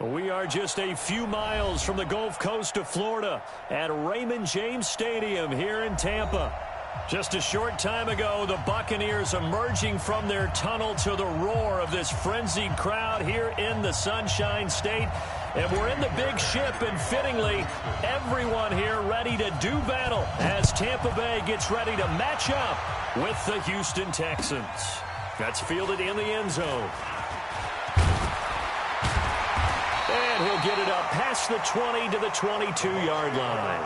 We are just a few miles from the Gulf Coast of Florida at Raymond James Stadium here in Tampa. Just a short time ago, the Buccaneers emerging from their tunnel to the roar of this frenzied crowd here in the Sunshine State. And we're in the big ship, and fittingly, everyone here ready to do battle as Tampa Bay gets ready to match up with the Houston Texans. That's fielded in the end zone. And he'll get it up past the 20 to the 22-yard line.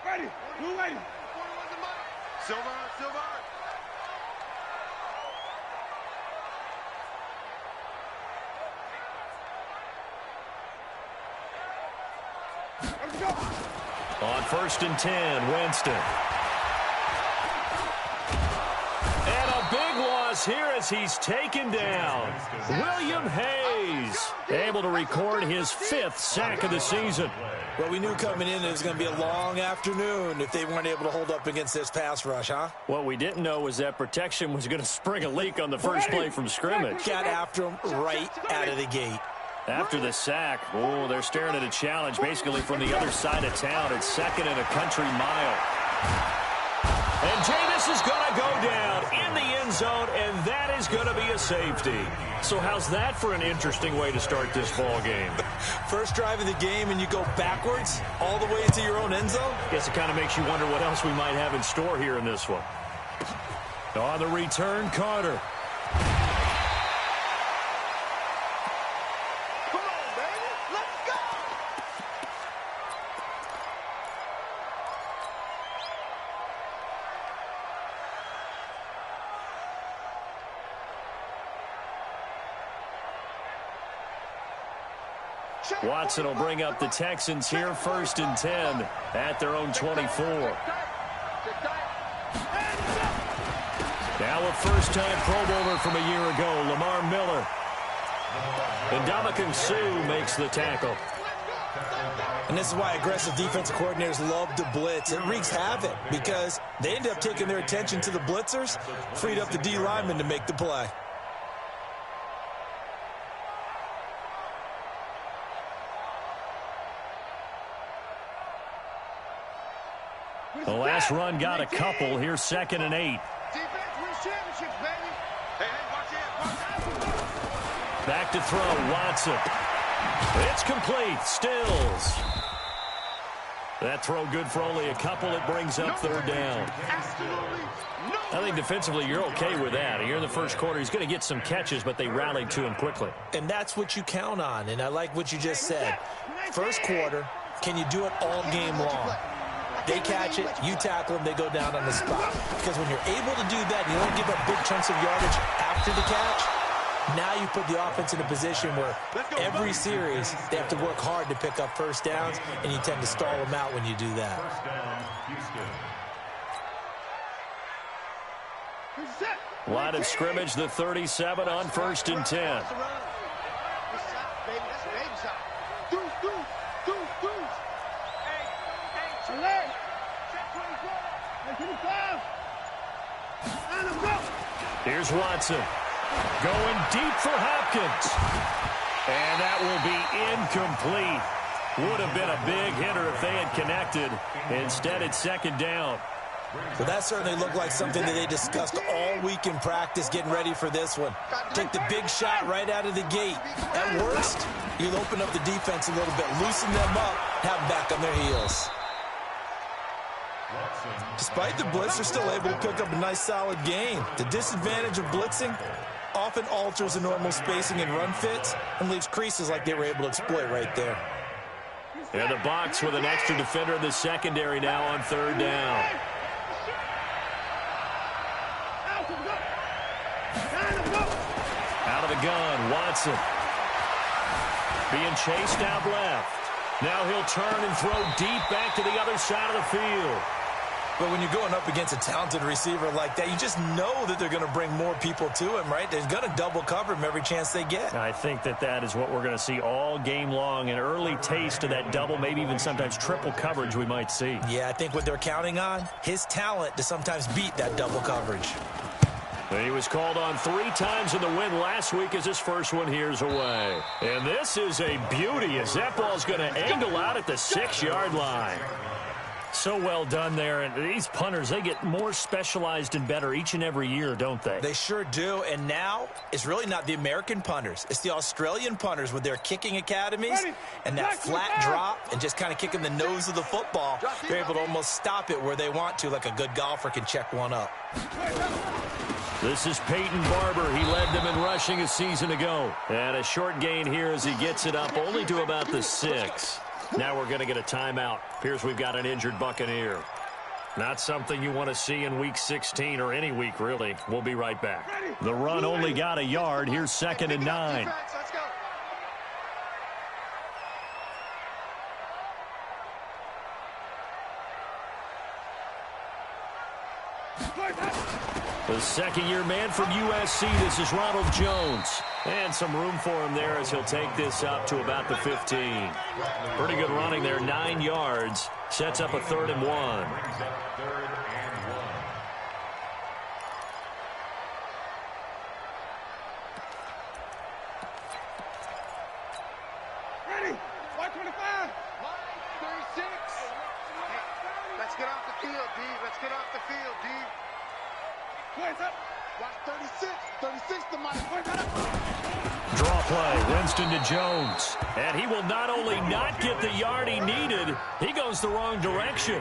Ready, we're ready. Silver. On 1st and 10, Winston. And a big loss here as he's taken down. William Hayes able to record his 5th sack of the season. Well, we knew coming in it was going to be a long afternoon if they weren't able to hold up against this pass rush, huh? What we didn't know was that protection was going to spring a leak on the first play from scrimmage. Got after him right out of the gate. After the sack, they're staring at a challenge basically from the other side of town. It's 2nd and a country mile. And Jameis is going to go down in the end zone, and that is going to be a safety. So how's that for an interesting way to start this ball game? First drive of the game, and you go backwards all the way into your own end zone? Guess it kind of makes you wonder what else we might have in store here in this one. On the return, Carter. Watson will bring up the Texans here 1st and 10 at their own 24. Now a first-time Pro Bowler from a year ago, Lamar Miller. And Ndamukong Suh makes the tackle. And this is why aggressive defensive coordinators love to blitz. It wreaks havoc because they end up taking their attention to the blitzers, freed up the D lineman to make the play. The last run got a couple. Here's 2nd and 8. Back to throw, Watson. It's complete. Stills. That throw good for only a couple. It brings up 3rd down. I think defensively you're okay with that. Here in the first quarter, he's going to get some catches, but they rallied to him quickly. And that's what you count on, and I like what you just said. First quarter, can you do it all game long? They catch it, you tackle them, they go down on the spot. Because when you're able to do that, you don't give up big chunks of yardage after the catch. Now you put the offense in a position where every series they have to work hard to pick up first downs, and you tend to stall them out when you do that. Line of scrimmage, the 37 on 1st and 10. Here's Watson. Going deep for Hopkins. And that will be incomplete. Would have been a big hitter if they had connected. Instead, it's 2nd down. Well, that certainly looked like something that they discussed all week in practice getting ready for this one. Take the big shot right out of the gate. At worst, you'll open up the defense a little bit, loosen them up, have them back on their heels. Despite the blitz, they're still able to pick up a nice, solid gain. The disadvantage of blitzing often alters the normal spacing and run fits and leaves creases like they were able to exploit right there. And the box with an extra defender in the secondary now on 3rd down. Out of the gun, Watson. Being chased out left. Now he'll turn and throw deep back to the other side of the field. But when you're going up against a talented receiver like that, you just know that they're going to bring more people to him, right? They're going to double cover him every chance they get. I think that is what we're going to see all game long, an early taste of that double, maybe even sometimes triple coverage we might see. Yeah, I think what they're counting on, his talent to sometimes beat that double coverage. He was called on 3 times in the win last week as his first one here's away. And this is a beauty as that ball's going to angle out at the 6-yard line. So well done there. And these punters, they get more specialized and better each and every year, don't they? They sure do. And now it's really not the American punters. It's the Australian punters with their kicking academies and that flat drop and just kind of kicking the nose of the football. They're able to almost stop it where they want to, like a good golfer can check one up. This is Peyton Barber. He led them in rushing a season ago. And a short gain here as he gets it up only to about the 6. Now we're going to get a timeout. Appears we've got an injured Buccaneer. Not something you want to see in Week 16 or any week, really. We'll be right back. The run only got a yard. Here's 2nd and 9. Let's go. The second-year man from USC, this is Ronald Jones. And some room for him there as he'll take this up to about the 15. Pretty good running there, 9 yards. Sets up a 3rd and 1. Ready. 125. 36. Let's get off the field, D. Let's get off the field, D. Hands up. Watch 36. 36 to Mike. Draw play, Winston to Jones. And he will not only not get the yard he needed, he goes the wrong direction.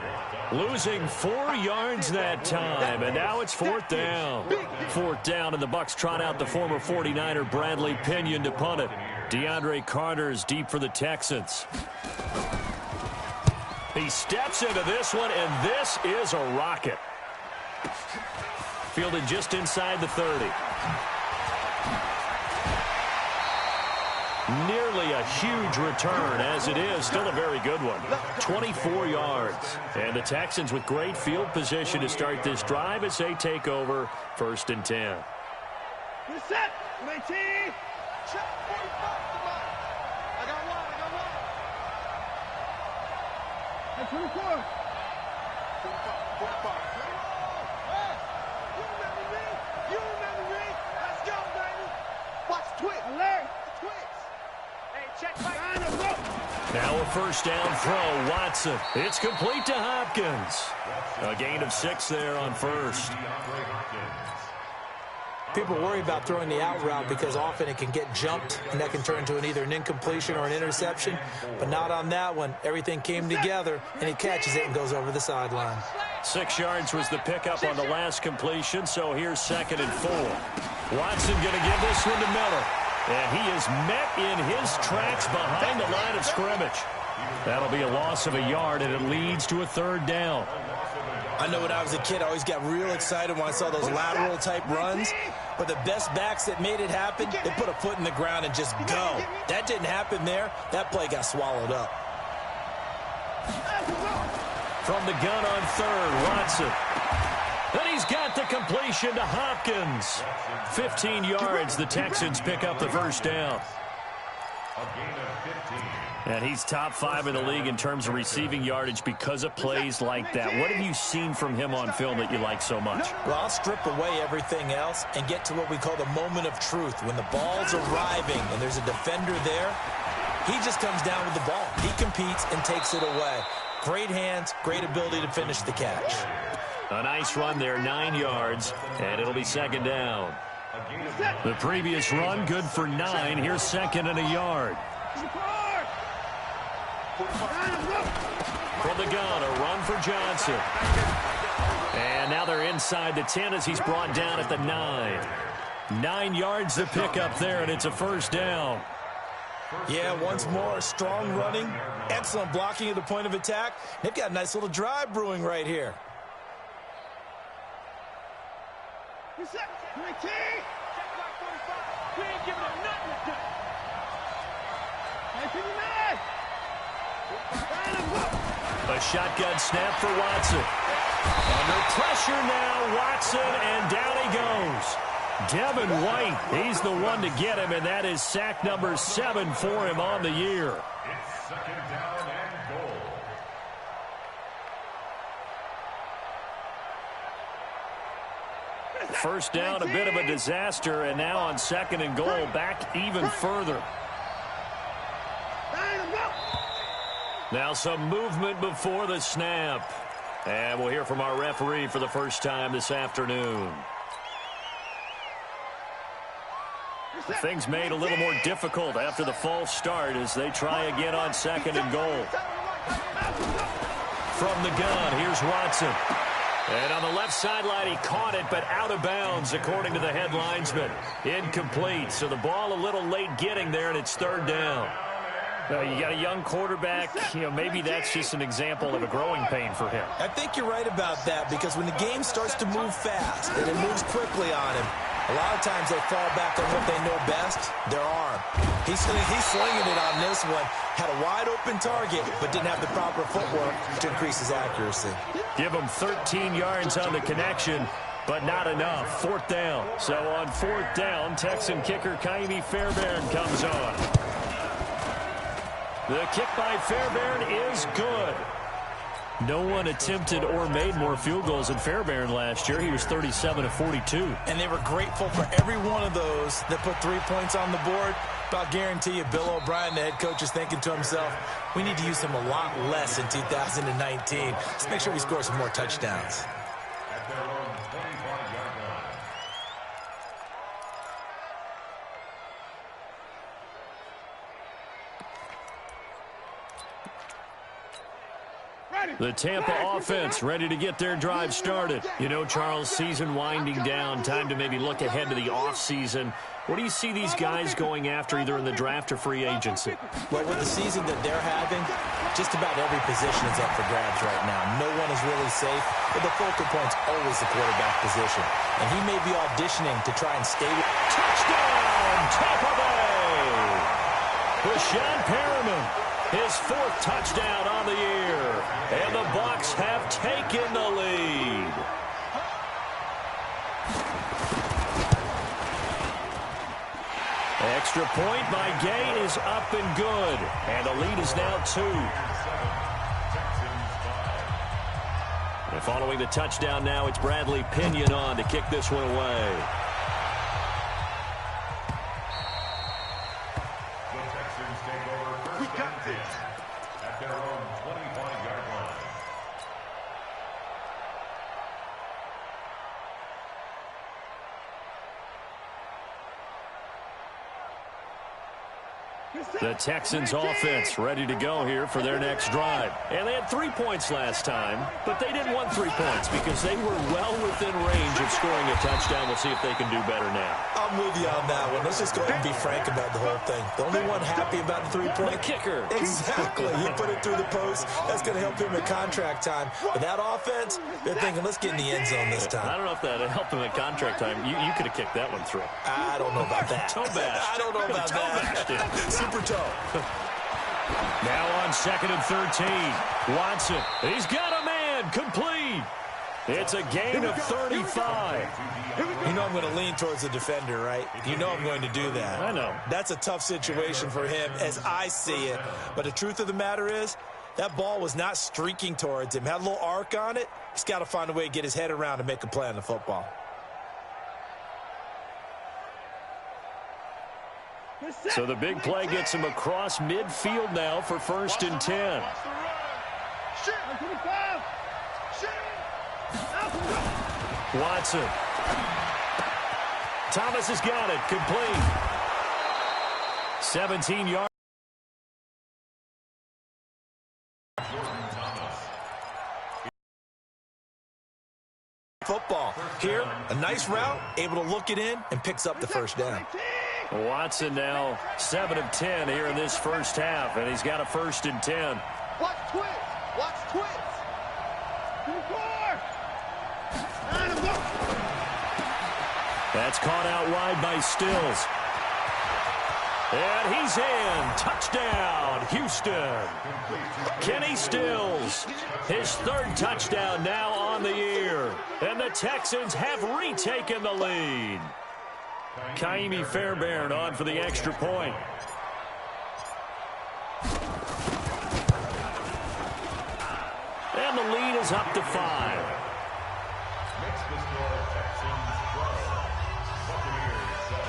Losing 4 yards that time, and now it's 4th down. 4th down, and the Bucs trot out the former 49er Bradley Pinion to punt it. DeAndre Carter's deep for the Texans. He steps into this one, and this is a rocket. Fielded just inside the 30. Nearly a huge return, as it is still a very good one. 24 yards. And the Texans with great field position to start this drive as they take over 1st and 10. Reset. 19. Check 45. I got one. 24. 45. You remember me. Let's go, baby. Watch Twitch. Alert. Twitch. Hey, check my. Now a 1st down throw, Watson. It's complete to Hopkins. A gain of 6 there on 1st. People worry about throwing the out route because often it can get jumped, and that can turn into either an incompletion or an interception. But not on that one. Everything came together, and he catches it and goes over the sideline. 6 yards was the pickup on the last completion, so here's 2nd and 4. Watson going to give this one to Miller. And he is met in his tracks behind the line of scrimmage. That'll be a loss of a yard, and it leads to a 3rd down. I know when I was a kid, I always got real excited when I saw those lateral-type runs. But the best backs that made it happen, they put a foot in the ground and just go. That didn't happen there. That play got swallowed up. From the gun on 3rd, Watson. And he's got the completion to Hopkins. 15 yards, the Texans pick up the 1st down. And he's top 5 in the league in terms of receiving yardage because of plays like that. What have you seen from him on film that you like so much? Well, I'll strip away everything else and get to what we call the moment of truth. When the ball's arriving and there's a defender there, he just comes down with the ball. He competes and takes it away. Great hands, great ability to finish the catch. A nice run there, 9 yards, and it'll be 2nd down. The previous run, good for 9. Here's 2nd and a yard. From the gun, a run for Johnson. And now they're inside the 10 as he's brought down at the 9. 9 yards to pick up there, and it's a 1st down. Yeah, once more, strong running, excellent blocking at the point of attack. They've got a nice little drive brewing right here. Reset. 19. Check back 45. We ain't giving them nothing. 59. A shotgun snap for Watson. Under pressure now, Watson, and down he goes. Devin White, he's the one to get him, and that is sack number 7 for him on the year. It's second down and goal. First down, a bit of a disaster, and now on second and goal, back even further. Now some movement before the snap. And we'll hear from our referee for the first time this afternoon. Things made a little more difficult after the false start as they try again on second and goal. From the gun, here's Watson. And on the left sideline, he caught it, but out of bounds, according to the head linesman. Incomplete, so the ball a little late getting there, and it's third down. You got a young quarterback, maybe that's just an example of a growing pain for him. I think you're right about that, because when the game starts to move fast and it moves quickly on him, a lot of times they fall back on what they know best, their arm. He's slinging it on this one. Had a wide-open target, but didn't have the proper footwork to increase his accuracy. Give him 13 yards on the connection, but not enough. Fourth down. So on fourth down, Texan kicker Kaimi Fairbairn comes on. The kick by Fairbairn is good. No one attempted or made more field goals than Fairbairn last year. He was 37 of 42. And they were grateful for every one of those that put 3 points on the board. But I'll guarantee you, Bill O'Brien, the head coach, is thinking to himself, we need to use them a lot less in 2019. Let's make sure we score some more touchdowns. At their own 25-yard line. The Tampa offense ready to get their drive started. Charles, season winding down, time to maybe look ahead to the offseason. What do you see these guys going after either in the draft or free agency? Well, with the season that they're having, just about every position is up for grabs right now. No one is really safe, but the focal point's always the quarterback position. And he may be auditioning to try and stay with... Touchdown, Tampa Bay! Rashawn Perriman, his 4th touchdown on the year. And the Bucs have taken the lead. Extra point by Gay is up and good. And the lead is now 2. And following the touchdown now, it's Bradley Pinion on to kick this one away. The Texans take over first and 10 at their own 25-yard line. The Texans offense ready to go here for their next drive. And they had 3 points last time, but they didn't want 3 points because they were well within range of scoring a touchdown. We'll see if they can do better now. I'm with you on that one. Let's just go ahead and be frank about the whole thing. The only one happy about the 3-point... The kicker. Exactly. He put it through the post. That's going to help him at contract time. But that offense, they're thinking, let's get in the end zone this time. I don't know if that helped him at contract time. You could have kicked that one through. I don't know about that. Toe bash. I don't know about that. Super toe. Now on second and 13. Watson. He's got a man. Complete. It's a gain of 35. You know I'm going to lean towards the defender, right? You know I'm going to do that. I know. That's a tough situation for him as I see it. But the truth of the matter is, that ball was not streaking towards him. Had a little arc on it. He's got to find a way to get his head around and make a play on the football. So the big play gets him across midfield now for first and 10. Watson. Thomas has got it. Complete. 17 yards. Football. Here, a nice route, able to look it in, and picks up the first down. Watson now 7 of 10 here in this first half, and he's got a first and 10. Watch twist. Watch twist. That's caught out wide by Stills. And he's in. Touchdown, Houston. Kenny Stills, his third touchdown now on the year. And the Texans have retaken the lead. Kaimi Fairbairn on for the extra point. And the lead is up to 5. Makes the score Texans 12, Buccaneers 7.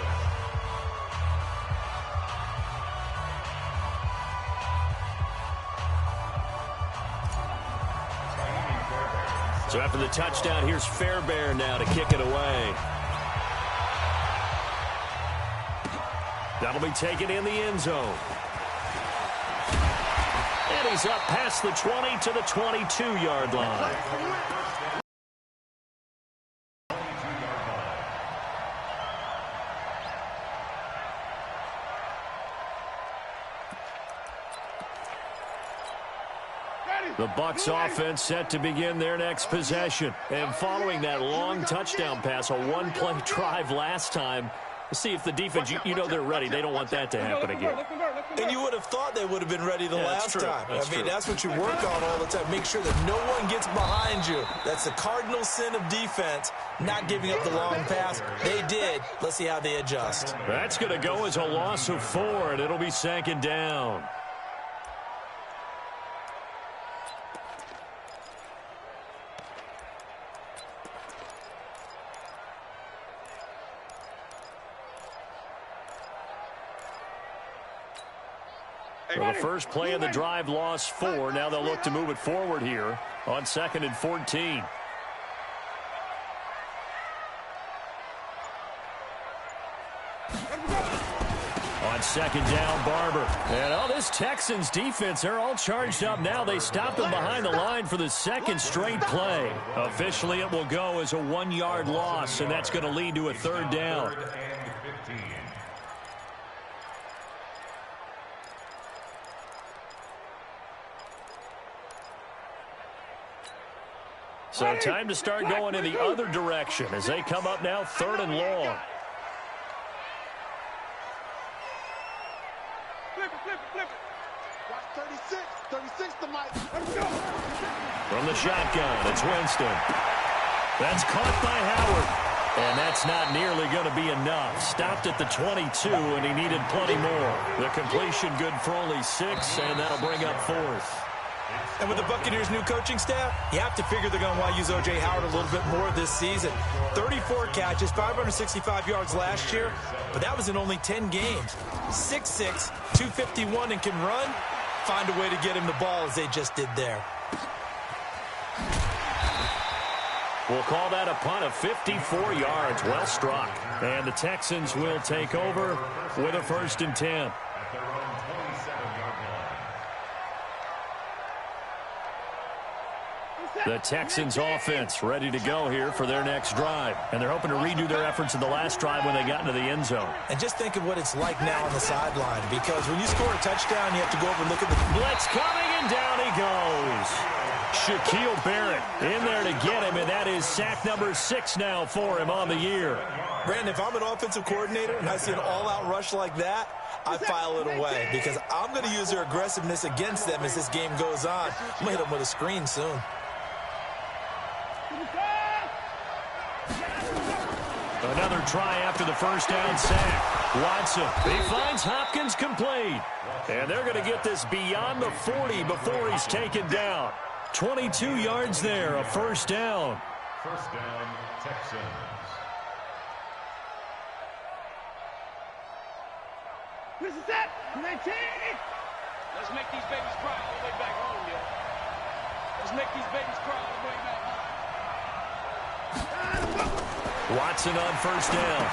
So after the touchdown, here's Fairbairn now to kick it away. That'll be taken in the end zone. And he's up past the 20 to the 22-yard line. The Bucs offense set to begin their next possession. And following that long touchdown pass, a one-play drive last time, see if the defense, you know they're ready. They don't want that to happen again. And you would have thought they would have been ready the last time. I mean, that's what you work on all the time. Make sure that no one gets behind you. That's the cardinal sin of defense, not giving up the long pass. They did. Let's see how they adjust. That's going to go as a loss of 4, and it'll be 2nd down. So the first play of the drive lost 4. Now they'll look to move it forward here on 2nd and 14. On 2nd down, Barber. And this Texans defense, they're all charged up now. They stopped them behind the line for the 2nd straight play. Officially, it will go as a 1-yard loss, and that's going to lead to a 3rd down. So time to start going in the other direction as they come up now 3rd and long. Flip it. Watch 36 to Mike. From the shotgun, it's Winston. That's caught by Howard. And that's not nearly going to be enough. Stopped at the 22, and he needed plenty more. The completion good for only 6, and that'll bring up 4th. And with the Buccaneers' new coaching staff, you have to figure they're going to want to use O.J. Howard a little bit more this season. 34 catches, 565 yards last year, but that was in only 10 games. 6'6", 251, and can run. Find a way to get him the ball as they just did there. We'll call that a punt of 54 yards. Well struck. And the Texans will take over with a 1st and 10. The Texans offense ready to go here for their next drive. And they're hoping to redo their efforts in the last drive when they got into the end zone. And just think of what it's like now on the sideline, because when you score a touchdown, you have to go over and look at the blitz coming, and down he goes. Shaquille Barrett in there to get him, and that is sack number 6 now for him on the year. Brandon, if I'm an offensive coordinator and I see an all-out rush like that, I file it away because I'm going to use their aggressiveness against them as this game goes on. I'm going to hit them with a screen soon. Another try after the 1st down sack. Watson, he finds Hopkins complete. And they're going to get this beyond the 40 before he's taken down. 22 yards there, a 1st down. 1st down, Texans. This is that. 19. Let's make these babies cry all the way back home, yo. Let's make these babies cry all the way back home. Watson on 1st down.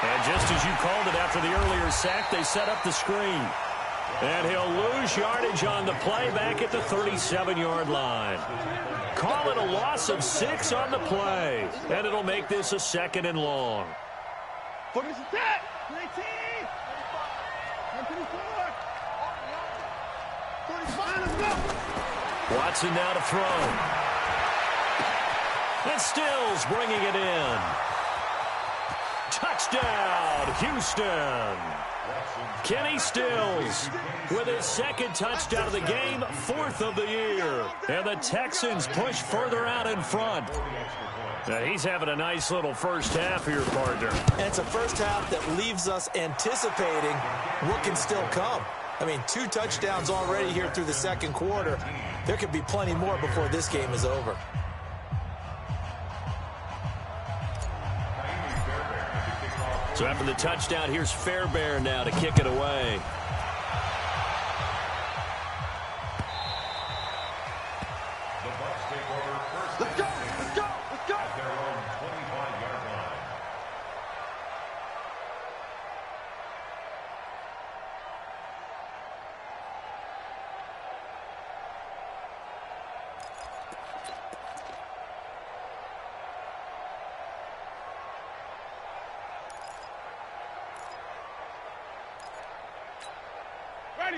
And just as you called it after the earlier sack, they set up the screen. And he'll lose yardage on the play back at the 37-yard line. Call it a loss of 6 on the play. And it'll make this a 2nd and long. What is that? 19. 35, let's go. Watson now to throw. And Stills bringing it in. Touchdown, Houston. Kenny Stills with his second touchdown of the game, 4th of the year. And the Texans push further out in front. Now he's having a nice little first half here, partner. And it's a first half that leaves us anticipating what can still come. I mean, 2 touchdowns already here through the second quarter. There could be plenty more before this game is over. So after the touchdown, here's Fairbairn now to kick it away. Let's go, let's go, let's go. At their own 25-yard line.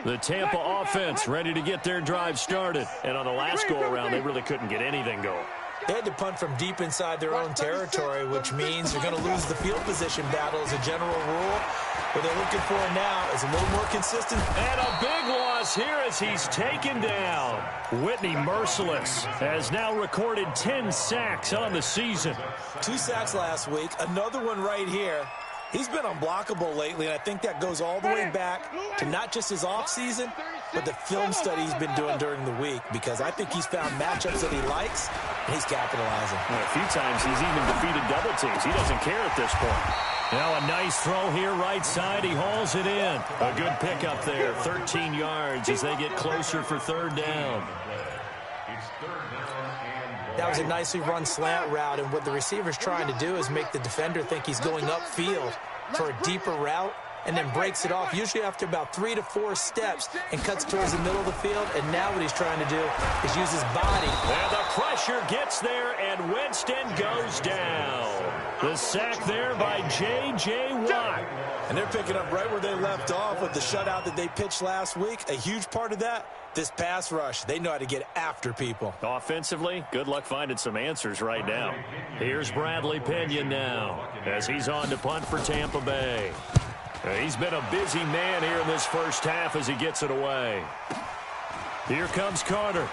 The Tampa offense ready to get their drive started. And on the last go-around, they really couldn't get anything going. They had to punt from deep inside their own territory, which means you're going to lose the field position battle as a general rule. What they're looking for now is a little more consistent. And a big loss here as he's taken down. Whitney Merciless has now recorded 10 sacks on the season. 2 sacks last week, another one right here. He's been unblockable lately, and I think that goes all the way back to not just his offseason, but the film study he's been doing during the week, because I think he's found matchups that he likes, and he's capitalizing. Well, a few times he's even defeated double teams. He doesn't care at this point. Now a nice throw here right side. He hauls it in. A good pickup there, 13 yards as they get closer for 3rd down. It's 3rd down and That was a nicely run slant route, and what the receiver's trying to do is make the defender think he's going upfield for a deeper route, and then breaks it off, usually after about 3 to 4 steps, and cuts towards the middle of the field. And now what he's trying to do is use his body. And the pressure gets there, and Winston goes down. The sack there by J.J. Watt. And they're picking up right where they left off with the shutout that they pitched last week. A huge part of that, this pass rush. They know how to get after people. Offensively, good luck finding some answers right now. Here's Bradley Pinion now as he's on to punt for Tampa Bay. He's been a busy man here in this first half as he gets it away. Here comes Carter.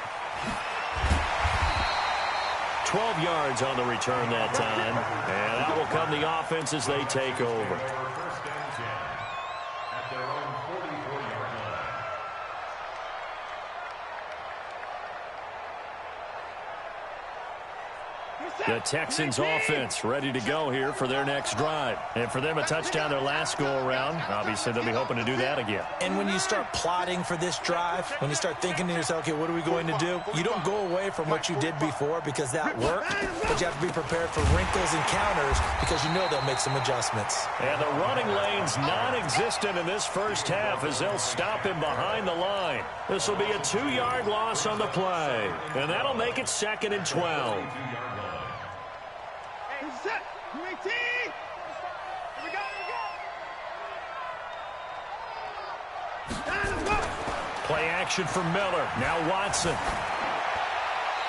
12 yards on the return that time. And out will come the offense as they take over. First and 10 at their own 44-yard line. The Texans offense ready to go here for their next drive. And for them, a touchdown their last go-around. Obviously, they'll be hoping to do that again. And when you start plotting for this drive, when you start thinking to yourself, okay, what are we going to do? You don't go away from what you did before because that worked, but you have to be prepared for wrinkles and counters because you know they'll make some adjustments. And the running lane's non-existent in this first half as they'll stop him behind the line. This will be a 2-yard loss on the play. And that'll make it 2nd and 12. Set. UAT. Here we go. Let's go. Play action for Miller. Now Watson.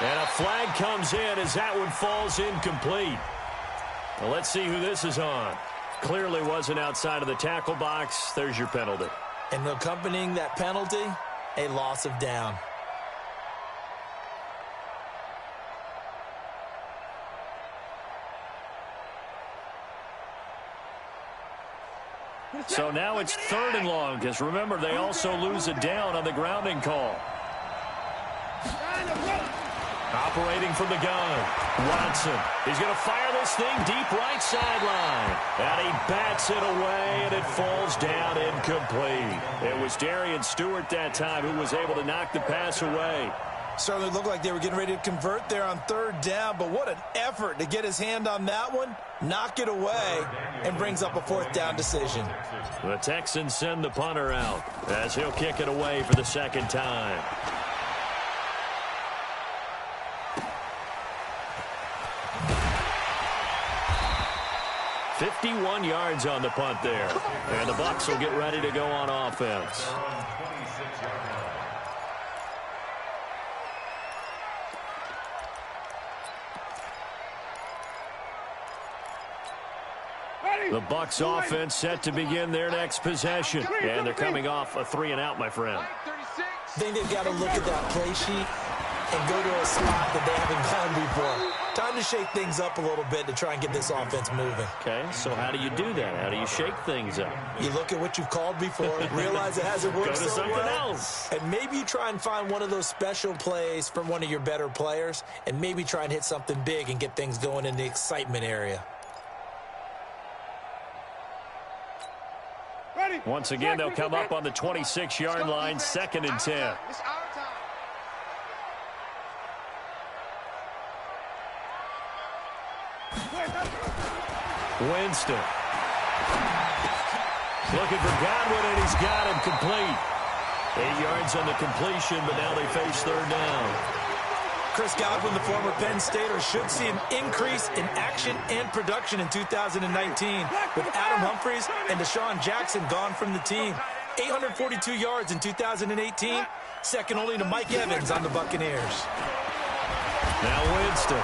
And a flag comes in as that one falls incomplete. Well, let's see who this is on. Clearly wasn't outside of the tackle box. There's your penalty. And accompanying that penalty, a loss of down. So now it's 3rd and long, because remember, they also lose a down on the grounding call. Operating from the gun, Watson. He's going to fire this thing deep right sideline. And he bats it away, and it falls down incomplete. It was Darian Stewart that time who was able to knock the pass away. Certainly looked like they were getting ready to convert there on 3rd down, but what an effort to get his hand on that one, knock it away, and brings up a 4th down decision. The Texans send the punter out as he'll kick it away for the 2nd time. "51 yards on the punt there. And the Bucs will get ready to go on offense. The Bucs offense set to begin their next possession. And they're coming off a 3-and-out, my friend. I think they've got to look at that play sheet and go to a spot that they haven't gone before. Time to shake things up a little bit to try and get this offense moving. Okay, so how do you do that? How do you shake things up? You look at what you've called before, realize it hasn't worked Go to so something well, else. and maybe you try and find one of those special plays from one of your better players, and maybe try and hit something big and get things going in the excitement area. Once again, they'll come up on the 26-yard line, 2nd and 10. Winston. Looking for Godwin, and he's got him complete. 8 yards on the completion, but now they face 3rd down. Chris Godwin, the former Penn Stater, should see an increase in action and production in 2019 with Adam Humphries and Deshaun Jackson gone from the team. 842 yards in 2018, second only to Mike Evans on the Buccaneers. Now Winston.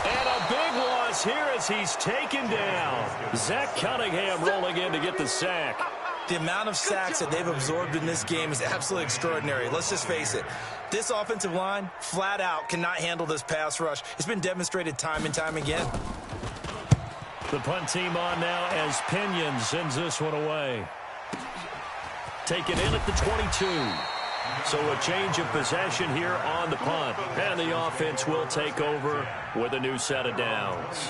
And a big loss here as he's taken down. Zach Cunningham rolling in to get the sack. The amount of sacks that they've absorbed in this game is absolutely extraordinary. Let's just face it. This offensive line, flat out, cannot handle this pass rush. It's been demonstrated time and time again. The punt team on now as Pinion sends this one away. Taken in at the 22. So a change of possession here on the punt. And the offense will take over with a new set of downs.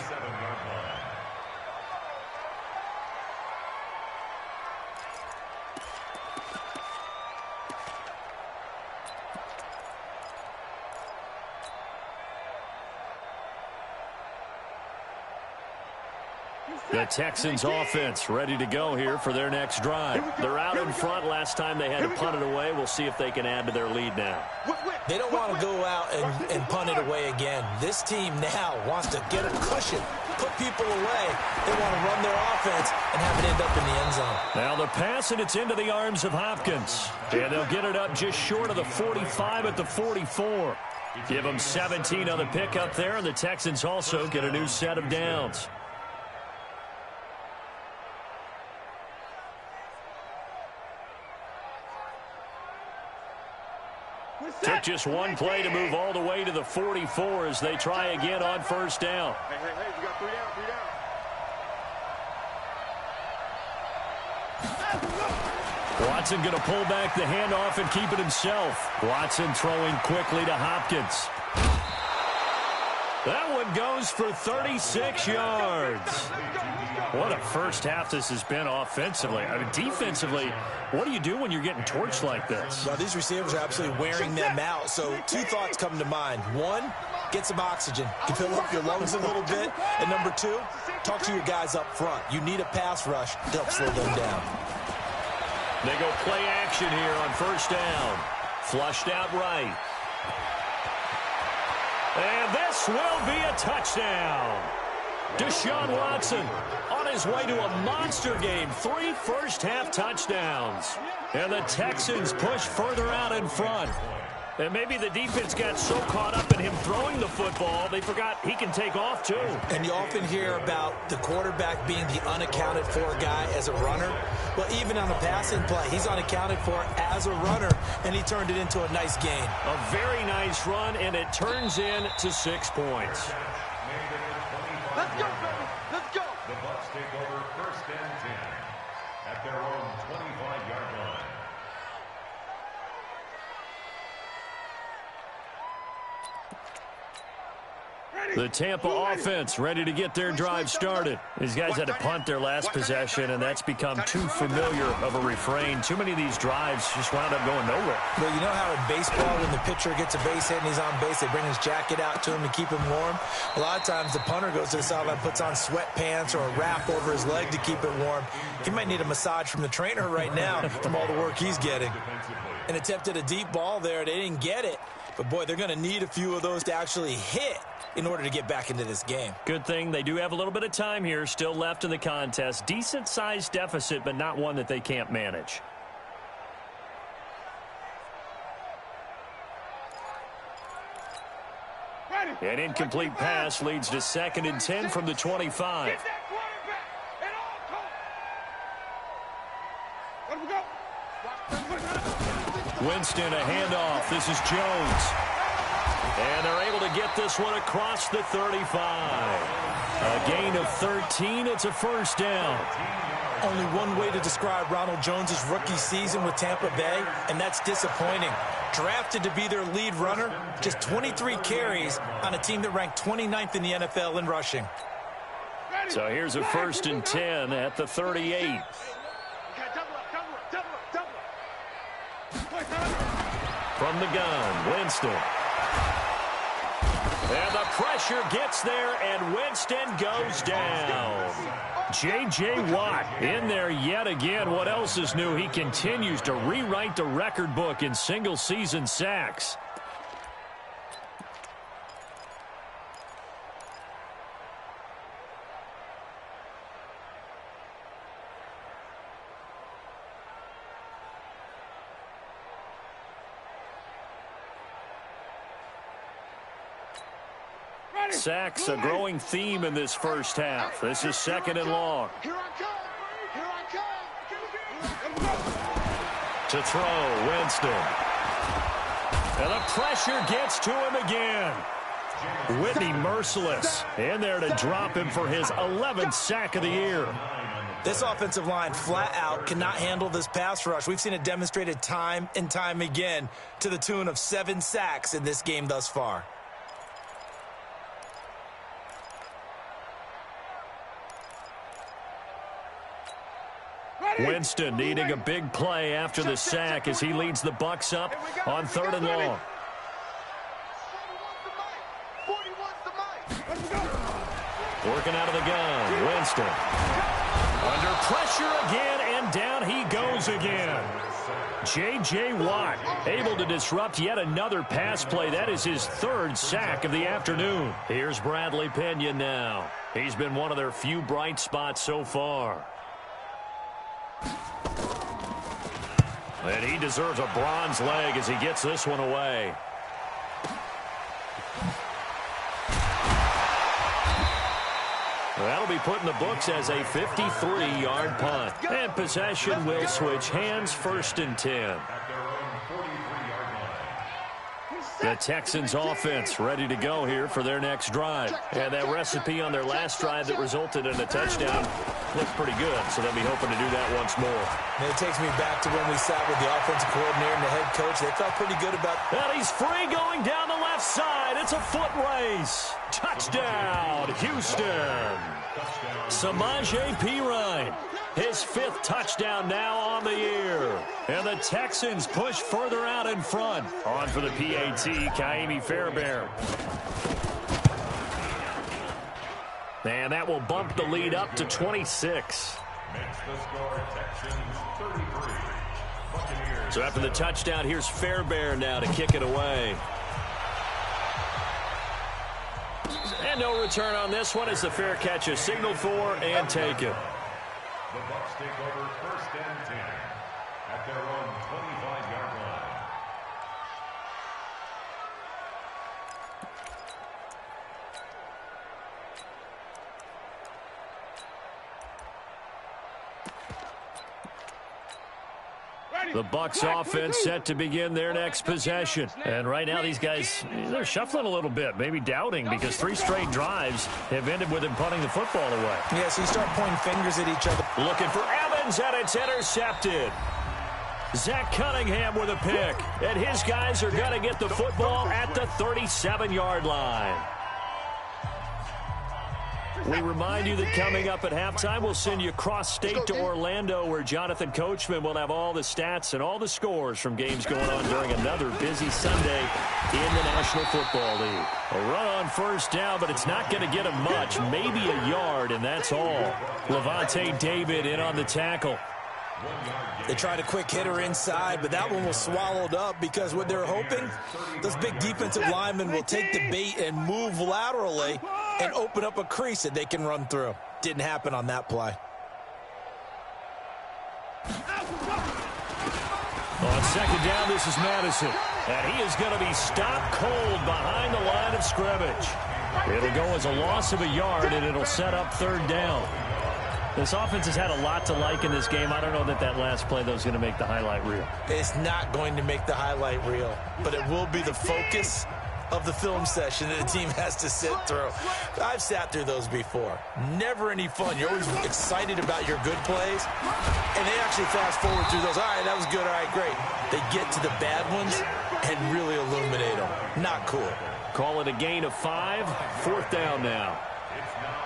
The Texans offense ready to go here for their next drive. They're out in front. Last time they had to punt it away. We'll see if they can add to their lead now. They don't want to go out and punt it away again. This team now wants to get a cushion, put people away. They want to run their offense and have it end up in the end zone. Now the pass, and it's into the arms of Hopkins. And they'll get it up just short of the 45 at the 44. Give them 17 on the pickup there, and the Texans also get a new set of downs. Took just one play to move all the way to the 44 as they try again on 1st down. Hey, you got 3 down. Watson going to pull back the handoff and keep it himself. Watson throwing quickly to Hopkins. That one goes for 36 yards. What a first half this has been offensively. I mean, defensively, what do you do when you're getting torched like this? Well, these receivers are absolutely wearing them out. So 2 thoughts come to mind. 1, get some oxygen. You fill up your lungs a little bit. And number 2, talk to your guys up front. You need a pass rush to help slow them down. They go play action here on 1st down. Flushed out right. And this will be a touchdown. Deshaun Watson on his way to a monster game. 3 first-half touchdowns. And the Texans push further out in front. And maybe the defense got so caught up in him throwing the football, they forgot he can take off too. And you often hear about the quarterback being the unaccounted for guy as a runner. Well, even on the passing play, he's unaccounted for as a runner, and he turned it into a nice gain. A very nice run, and it turns into 6 points. Let's go, baby. Let's go. The Bucs take over 1st and 10 at their own 25-yard line. The Tampa offense ready to get their drive started. These guys had to punt their last possession, and that's become too familiar of a refrain. Too many of these drives just wound up going nowhere. Well, you know how in baseball, when the pitcher gets a base hit and he's on base, they bring his jacket out to him to keep him warm? A lot of times the punter goes to the sideline, puts on sweatpants or a wrap over his leg to keep it warm. He might need a massage from the trainer right now from all the work he's getting. And attempted a deep ball there. They didn't get it. But, boy, they're going to need a few of those to actually hit in order to get back into this game. Good thing they do have a little bit of time here still left in the contest. Decent-sized deficit, but not one that they can't manage. An incomplete pass leads to 2nd and 10 from the 25. Winston, a handoff. This is Jones. And they're able to get this one across the 35. A gain of 13. It's a first down. Only one way to describe Ronald Jones' rookie season with Tampa Bay, and that's disappointing. Drafted to be their lead runner, just 23 carries on a team that ranked 29th in the NFL in rushing. So here's a 1st and 10 at the 38. From the gun, Winston. And the pressure gets there, and Winston goes down. J.J. Watt in there yet again. What else is new? He continues to rewrite the record book in single-season sacks. Sacks, a growing theme in this first half. This is 2nd and long. Here I come. Here I come. To throw, Winston. And the pressure gets to him again. Whitney merciless in there to drop him for his 11th sack of the year. This offensive line flat out cannot handle this pass rush. We've seen it demonstrated time and time again to the tune of 7 sacks in this game thus far. Winston needing a big play after the sack as he leads the Bucs up on 3rd and long. Working out of the gun, Winston. Under pressure again, and down he goes again. J.J. Watt able to disrupt yet another pass play. That is his 3rd sack of the afternoon. Here's Bradley Pinion now. He's been one of their few bright spots so far. And he deserves a bronze leg as he gets this one away. That'll be put in the books as a 53-yard punt. And possession will switch hands, 1st and 10. The Texans offense ready to go here for their next drive. And that recipe on their last drive that resulted in a touchdown looked pretty good, so they'll be hoping to do that once more. And it takes me back to when we sat with the offensive coordinator and the head coach. They felt pretty good about... And he's free going down the left side. It's a foot race. Touchdown, Houston. Samaje Perine, his 5th touchdown now on the year. And the Texans push further out in front. On for the PAT, Kaimi Fairbairn. And that will bump the lead up to 26. So after the touchdown, here's Fairbairn now to kick it away. And no return on this one as the fair catch is signaled for and taken. The Bucs take over 1st and 10 at their own 25-yard line. The Bucs offense set to begin their next possession. And right now these guys, they're shuffling a little bit, maybe doubting, because 3 straight drives have ended with him punting the football away. Yeah, so you start pointing fingers at each other. Looking for Evans, and it's intercepted. Zach Cunningham with a pick. And his guys are going to get the football at the 37-yard line. We remind you that coming up at halftime, we'll send you cross-state to Orlando, where Jonathan Coachman will have all the stats and all the scores from games going on during another busy Sunday in the National Football League. A run on 1st down, but it's not going to get him much, maybe a yard, and that's all. Levante David in on the tackle. They tried a quick hitter inside, but that one was swallowed up because what they're hoping, those big defensive linemen will take the bait and move laterally and open up a crease that they can run through. Didn't happen on that play. On 2nd down, this is Madison. And he is going to be stopped cold behind the line of scrimmage. It'll go as a loss of a yard, and it'll set up 3rd down. This offense has had a lot to like in this game. I don't know that last play, though, is going to make the highlight reel. It's not going to make the highlight reel, but it will be the focus of the film session that the team has to sit through. I've sat through those before. Never any fun. You're always excited about your good plays, and they actually fast forward through those. All right, that was good. All right, great. They get to the bad ones and really illuminate them. Not cool. Call it a gain of 5. 4th down now.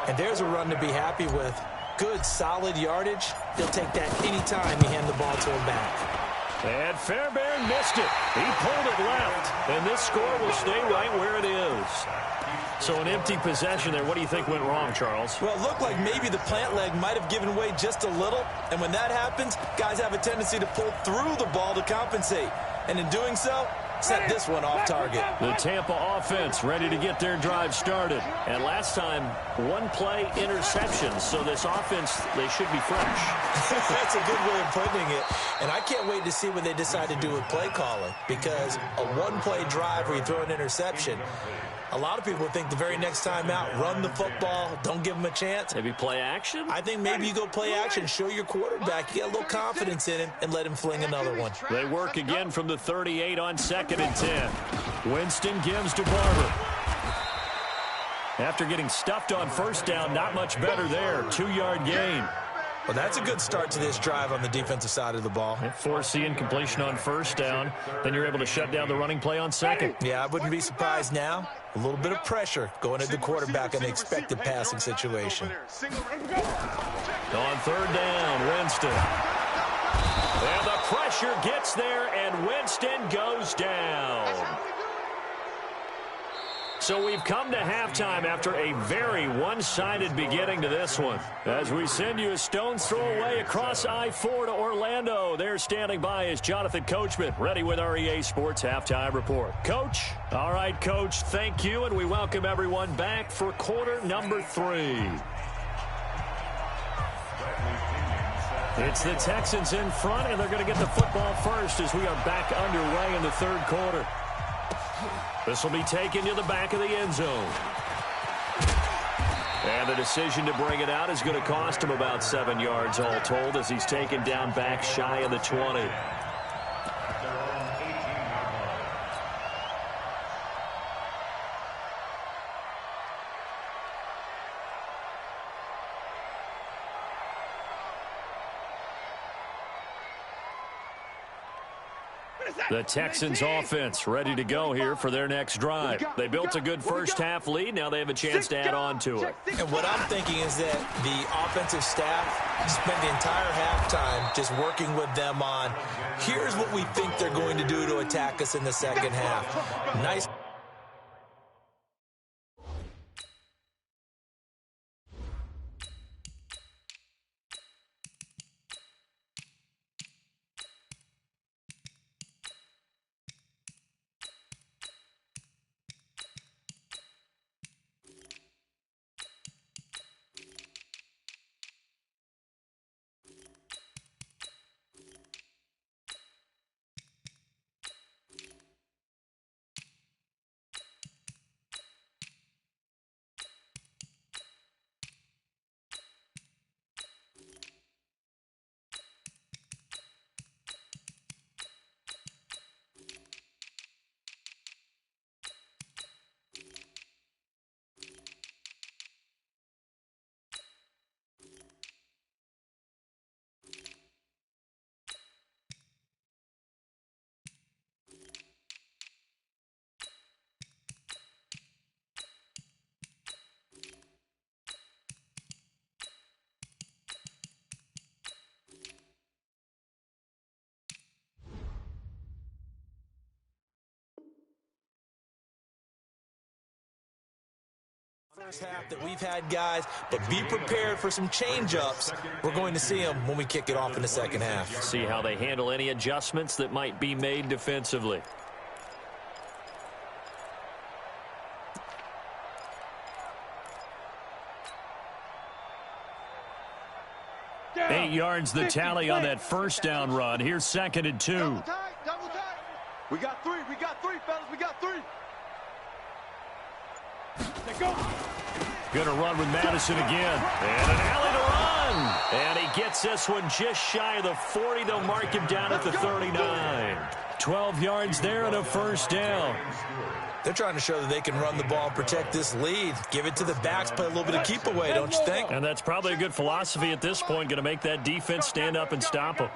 And there's a run to be happy with. Good, solid yardage. They'll take that anytime you hand the ball to him back. And Fairbairn missed it. He pulled it left. And this score will stay right where it is. So an empty possession there. What do you think went wrong, Charles? Well, it looked like maybe the plant leg might have given way just a little. And when that happens, guys have a tendency to pull through the ball to compensate. And in doing so, set this one off target. The Tampa offense ready to get their drive started. And last time, 1-play interceptions. So this offense, they should be fresh. That's a good way of putting it. And I can't wait to see what they decide to do with play calling. Because a 1-play drive where you throw an interception, a lot of people think the very next time out, run the football, don't give them a chance. Maybe play action? I think maybe you go play action, show your quarterback, you get a little confidence in him, and let him fling another one. They work again from the 38 on 2nd and 10. Winston gives to Barber. After getting stuffed on 1st down, not much better there. 2-yard gain. Well, that's a good start to this drive on the defensive side of the ball. Force the incompletion on 1st down. Then you're able to shut down the running play on 2nd. Yeah, I wouldn't be surprised now. A little bit of pressure going at the quarterback in the expected passing situation. On 3rd down, Winston. And the pressure gets there, and Winston goes down. So we've come to halftime after a very one-sided beginning to this one. As we send you a stone's throw away across I-4 to Orlando. There standing by is Jonathan Coachman, ready with our EA Sports Halftime Report. Coach? All right, Coach, thank you, and we welcome everyone back for quarter number 3. It's the Texans in front, and they're going to get the football first as we are back underway in the 3rd quarter. This will be taken to the back of the end zone. And the decision to bring it out is going to cost him about 7 yards all told as he's taken down back shy of the 20. The Texans offense ready to go here for their next drive. They built a good first-half lead. Now they have a chance to add on to it. And what I'm thinking is that the offensive staff spent the entire halftime just working with them on, here's what we think they're going to do to attack us in the second half. Nice. First half that we've had, guys, but be prepared for some change-ups. We're going to see them when we kick it off in the second half. See how they handle any adjustments that might be made defensively. Down. 8 yards the tally on that first down run. Here's 2nd and 2. Double tight, double tight. We got three, fellas, we got 3. Let's go. Going to run with Madison again. And an alley to run. And he gets this one just shy of the 40. They'll mark him down at the 39. 12 yards there and a first down. They're trying to show that they can run the ball and protect this lead. Give it to the backs, play a little bit of keep away, don't you think? And that's probably a good philosophy at this point, going to make that defense stand up and stop them.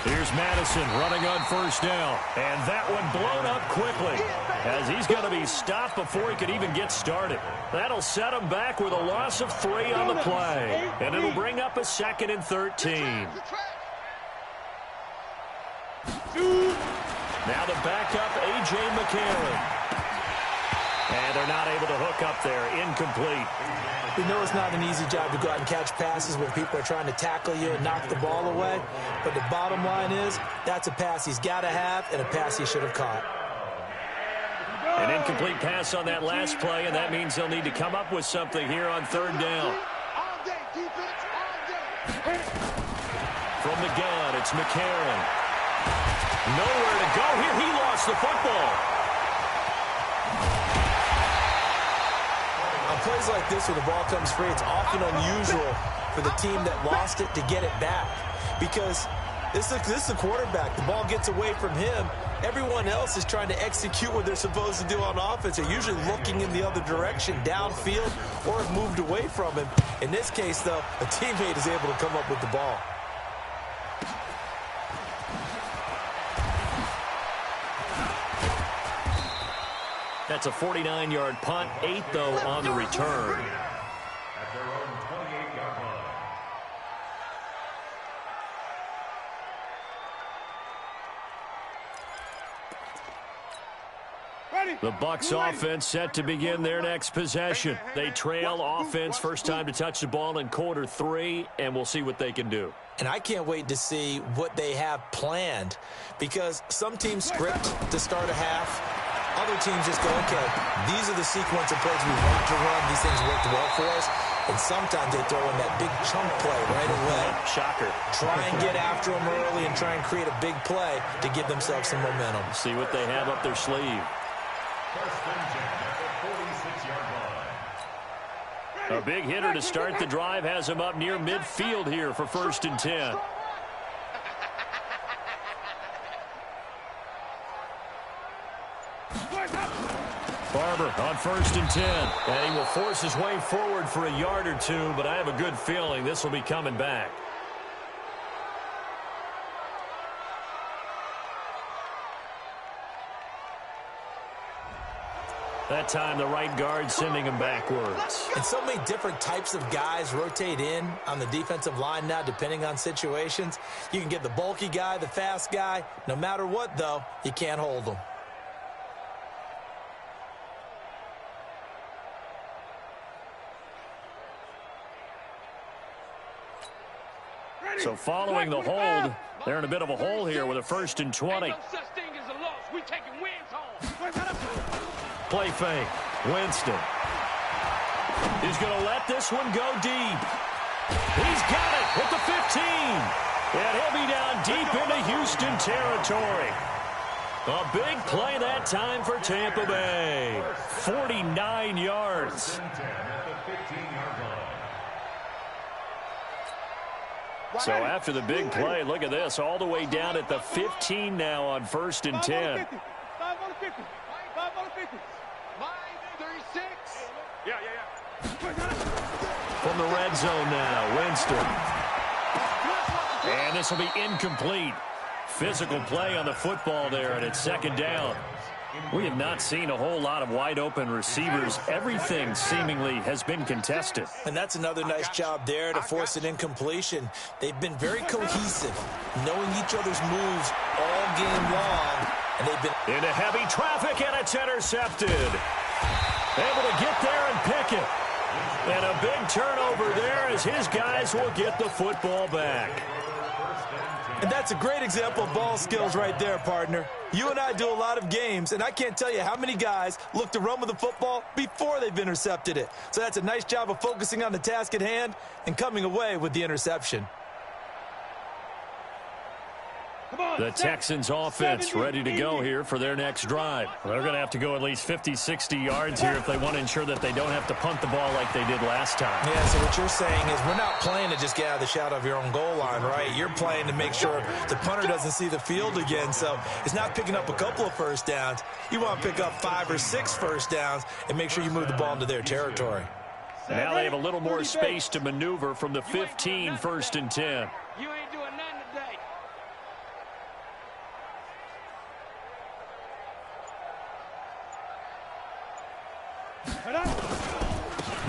Here's Madison running on first down. And that one blown up quickly as he's going to be stopped before he could even get started. That'll set him back with a loss of 3 on the play. And it'll bring up a 2nd and 13. Now the backup, A.J. McCarron. And they're not able to hook up there. Incomplete. We know it's not an easy job to go out and catch passes when people are trying to tackle you and knock the ball away. But the bottom line is, that's a pass he's got to have and a pass he should have caught. An incomplete pass on that last play, and that means they'll need to come up with something here on 3rd down. From the gun, it's McCarron. Nowhere to go here. He lost the football. On plays like this where the ball comes free, it's often unusual for the team that lost it to get it back. Because this is the quarterback. The ball gets away from him. Everyone else is trying to execute what they're supposed to do on offense. They're usually looking in the other direction, downfield, or have moved away from him. In this case, though, a teammate is able to come up with the ball. That's a 49-yard punt, 8, though, on the return. At their own 28-yard line. The Bucs offense set to begin their next possession. They trail offense, first time to touch the ball in quarter 3, and we'll see what they can do. And I can't wait to see what they have planned, because some teams script to start a half. Other teams just go, okay, these are the sequence of plays we want to run. These things worked well for us. And sometimes they throw in that big chunk play right away. Shocker. Try and get after them early and try and create a big play to give themselves some momentum. See what they have up their sleeve. First and 10 at the 46-yard line. A big hitter to start the drive has him up near midfield here for 1st and 10. Barber on 1st and 10. And he will force his way forward for a yard or 2, but I have a good feeling this will be coming back. That time the right guard sending him backwards. And so many different types of guys rotate in on the defensive line now, depending on situations. You can get the bulky guy, the fast guy. No matter what, though, you can't hold them. So following the hold, they're in a bit of a hole here with a 1st and 20. Play fake. Winston. He's going to let this one go deep. He's got it at the 15. And he'll be down deep into Houston territory. A big play that time for Tampa Bay. 49 yards. So after the big play, look at this, all the way down at the 15 now on 1st and 10. 5 on the 50. 5 on the 50. 36. Yeah. From the red zone now, Winston. And this will be incomplete. Physical play on the football there, and it's 2nd down. We have not seen a whole lot of wide-open receivers. Everything seemingly has been contested. And that's another nice job there to force an incompletion. They've been very cohesive, knowing each other's moves all game long. And they've been into heavy traffic, and it's intercepted. Able to get there and pick it. And a big turnover there as his guys will get the football back. And that's a great example of ball skills right there, partner. You and I do a lot of games, and I can't tell you how many guys look to run with the football before they've intercepted it. So that's a nice job of focusing on the task at hand and coming away with the interception. The Texans offense ready to go here for their next drive. They're going to have to go at least 50, 60 yards here if they want to ensure that they don't have to punt the ball like they did last time. Yeah, so what you're saying is we're not playing to just get out of the shadow of your own goal line, right? You're playing to make sure the punter doesn't see the field again. So it's not picking up a couple of first downs. You want to pick up 5 or 6 first downs and make sure you move the ball into their territory. Now they have a little more space to maneuver from the 15, 1st and 10. You ain't doing nothing today.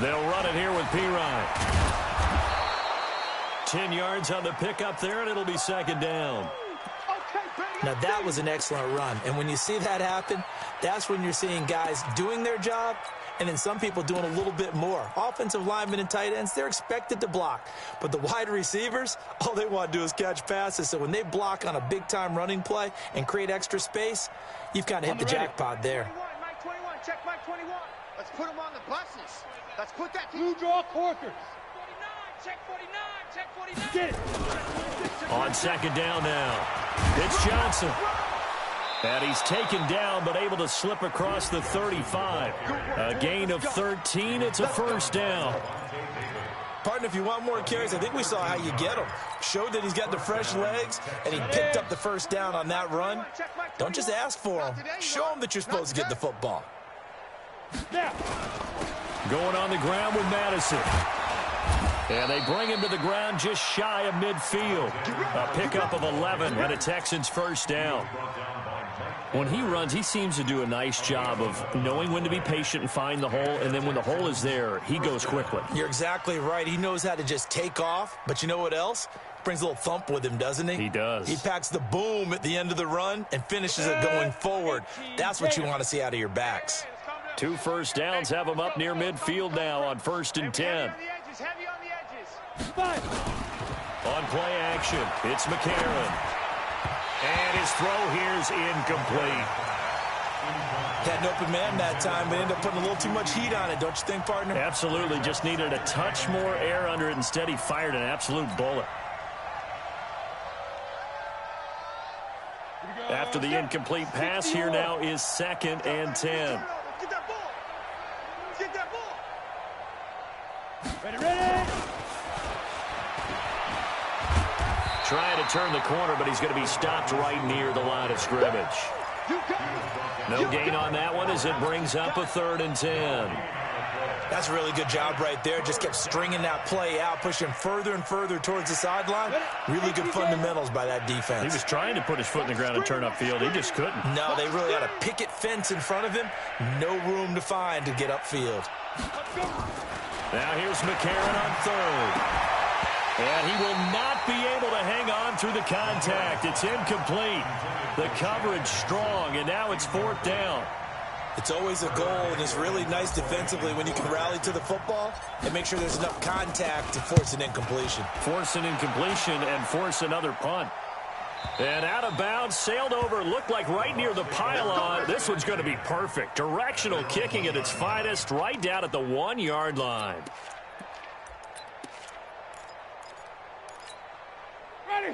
They'll run it here with Pirine. 10 yards on the pickup there, and it'll be 2nd down. Now, that was an excellent run. And when you see that happen, that's when you're seeing guys doing their job and then some people doing a little bit more. Offensive linemen and tight ends, they're expected to block. But the wide receivers, all they want to do is catch passes. So when they block on a big-time running play and create extra space, you've kind of hit the jackpot there. Mike 21, check Mike 21. Let's put him on the buses. Let's put that blue draw quarters. 49, check 49, check 49. Get it. On 2nd down now, it's Johnson. And he's taken down but able to slip across the 35. A gain of 13. It's a 1st down. Partner, if you want more carries, I think we saw how you get him. Showed that he's got the fresh legs, and he picked up the 1st down on that run. Don't just ask for him. Show him that you're supposed to get the football. Going on the ground with Madison. And they bring him to the ground just shy of midfield. A pickup of 11 and a Texans 1st down. When he runs, he seems to do a nice job of knowing when to be patient and find the hole, and then when the hole is there, he goes quickly. You're exactly right. He knows how to just take off, but you know what else? Brings a little thump with him, doesn't he? He does. He packs the boom at the end of the run and finishes it going forward. That's what you want to see out of your backs. 2 1st downs have him up near midfield now on 1st and 10. Heavy on the edges. On play action, it's McCarron. And his throw here's incomplete. Had an open man that time, but ended up putting a little too much heat on it, don't you think, partner? Absolutely. Just needed a touch more air under it. Instead, he fired an absolute bullet. After the incomplete pass, here now is 2nd and 10. Get that ball. Get that ball. Ready. Trying to turn the corner, but he's going to be stopped right near the line of scrimmage. No gain on that one as it brings up a 3rd and 10. That's a really good job right there. Just kept stringing that play out, pushing further and further towards the sideline. Really good fundamentals by that defense. He was trying to put his foot in the ground and turn upfield. He just couldn't. No, they really had a picket fence in front of him. No room to find to get upfield. Now here's McCarron on 3rd. And he will not be able to hang on through the contact. It's incomplete. The coverage strong, and now it's 4th down. It's always a goal, and it's really nice defensively when you can rally to the football and make sure there's enough contact to force an incompletion. Force an incompletion and force another punt. And out of bounds, sailed over, looked like right near the pylon. This one's going to be perfect. Directional kicking at its finest, right down at the 1-yard line.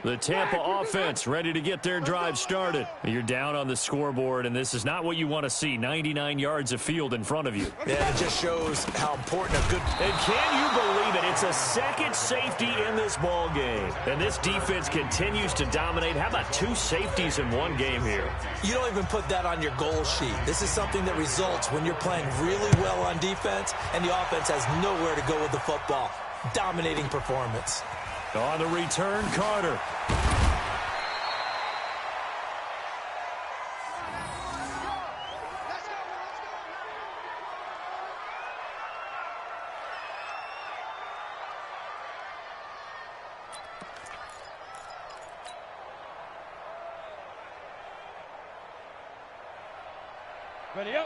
The Tampa offense ready to get their drive started. You're down on the scoreboard, and this is not what you want to see. 99 yards of field in front of you. Yeah, it just shows how important a good... And can you believe it? It's a 2nd safety in this ball game. And this defense continues to dominate. How about 2 safeties in one game here? You don't even put that on your goal sheet. This is something that results when you're playing really well on defense and the offense has nowhere to go with the football. Dominating performance. On the return, Carter.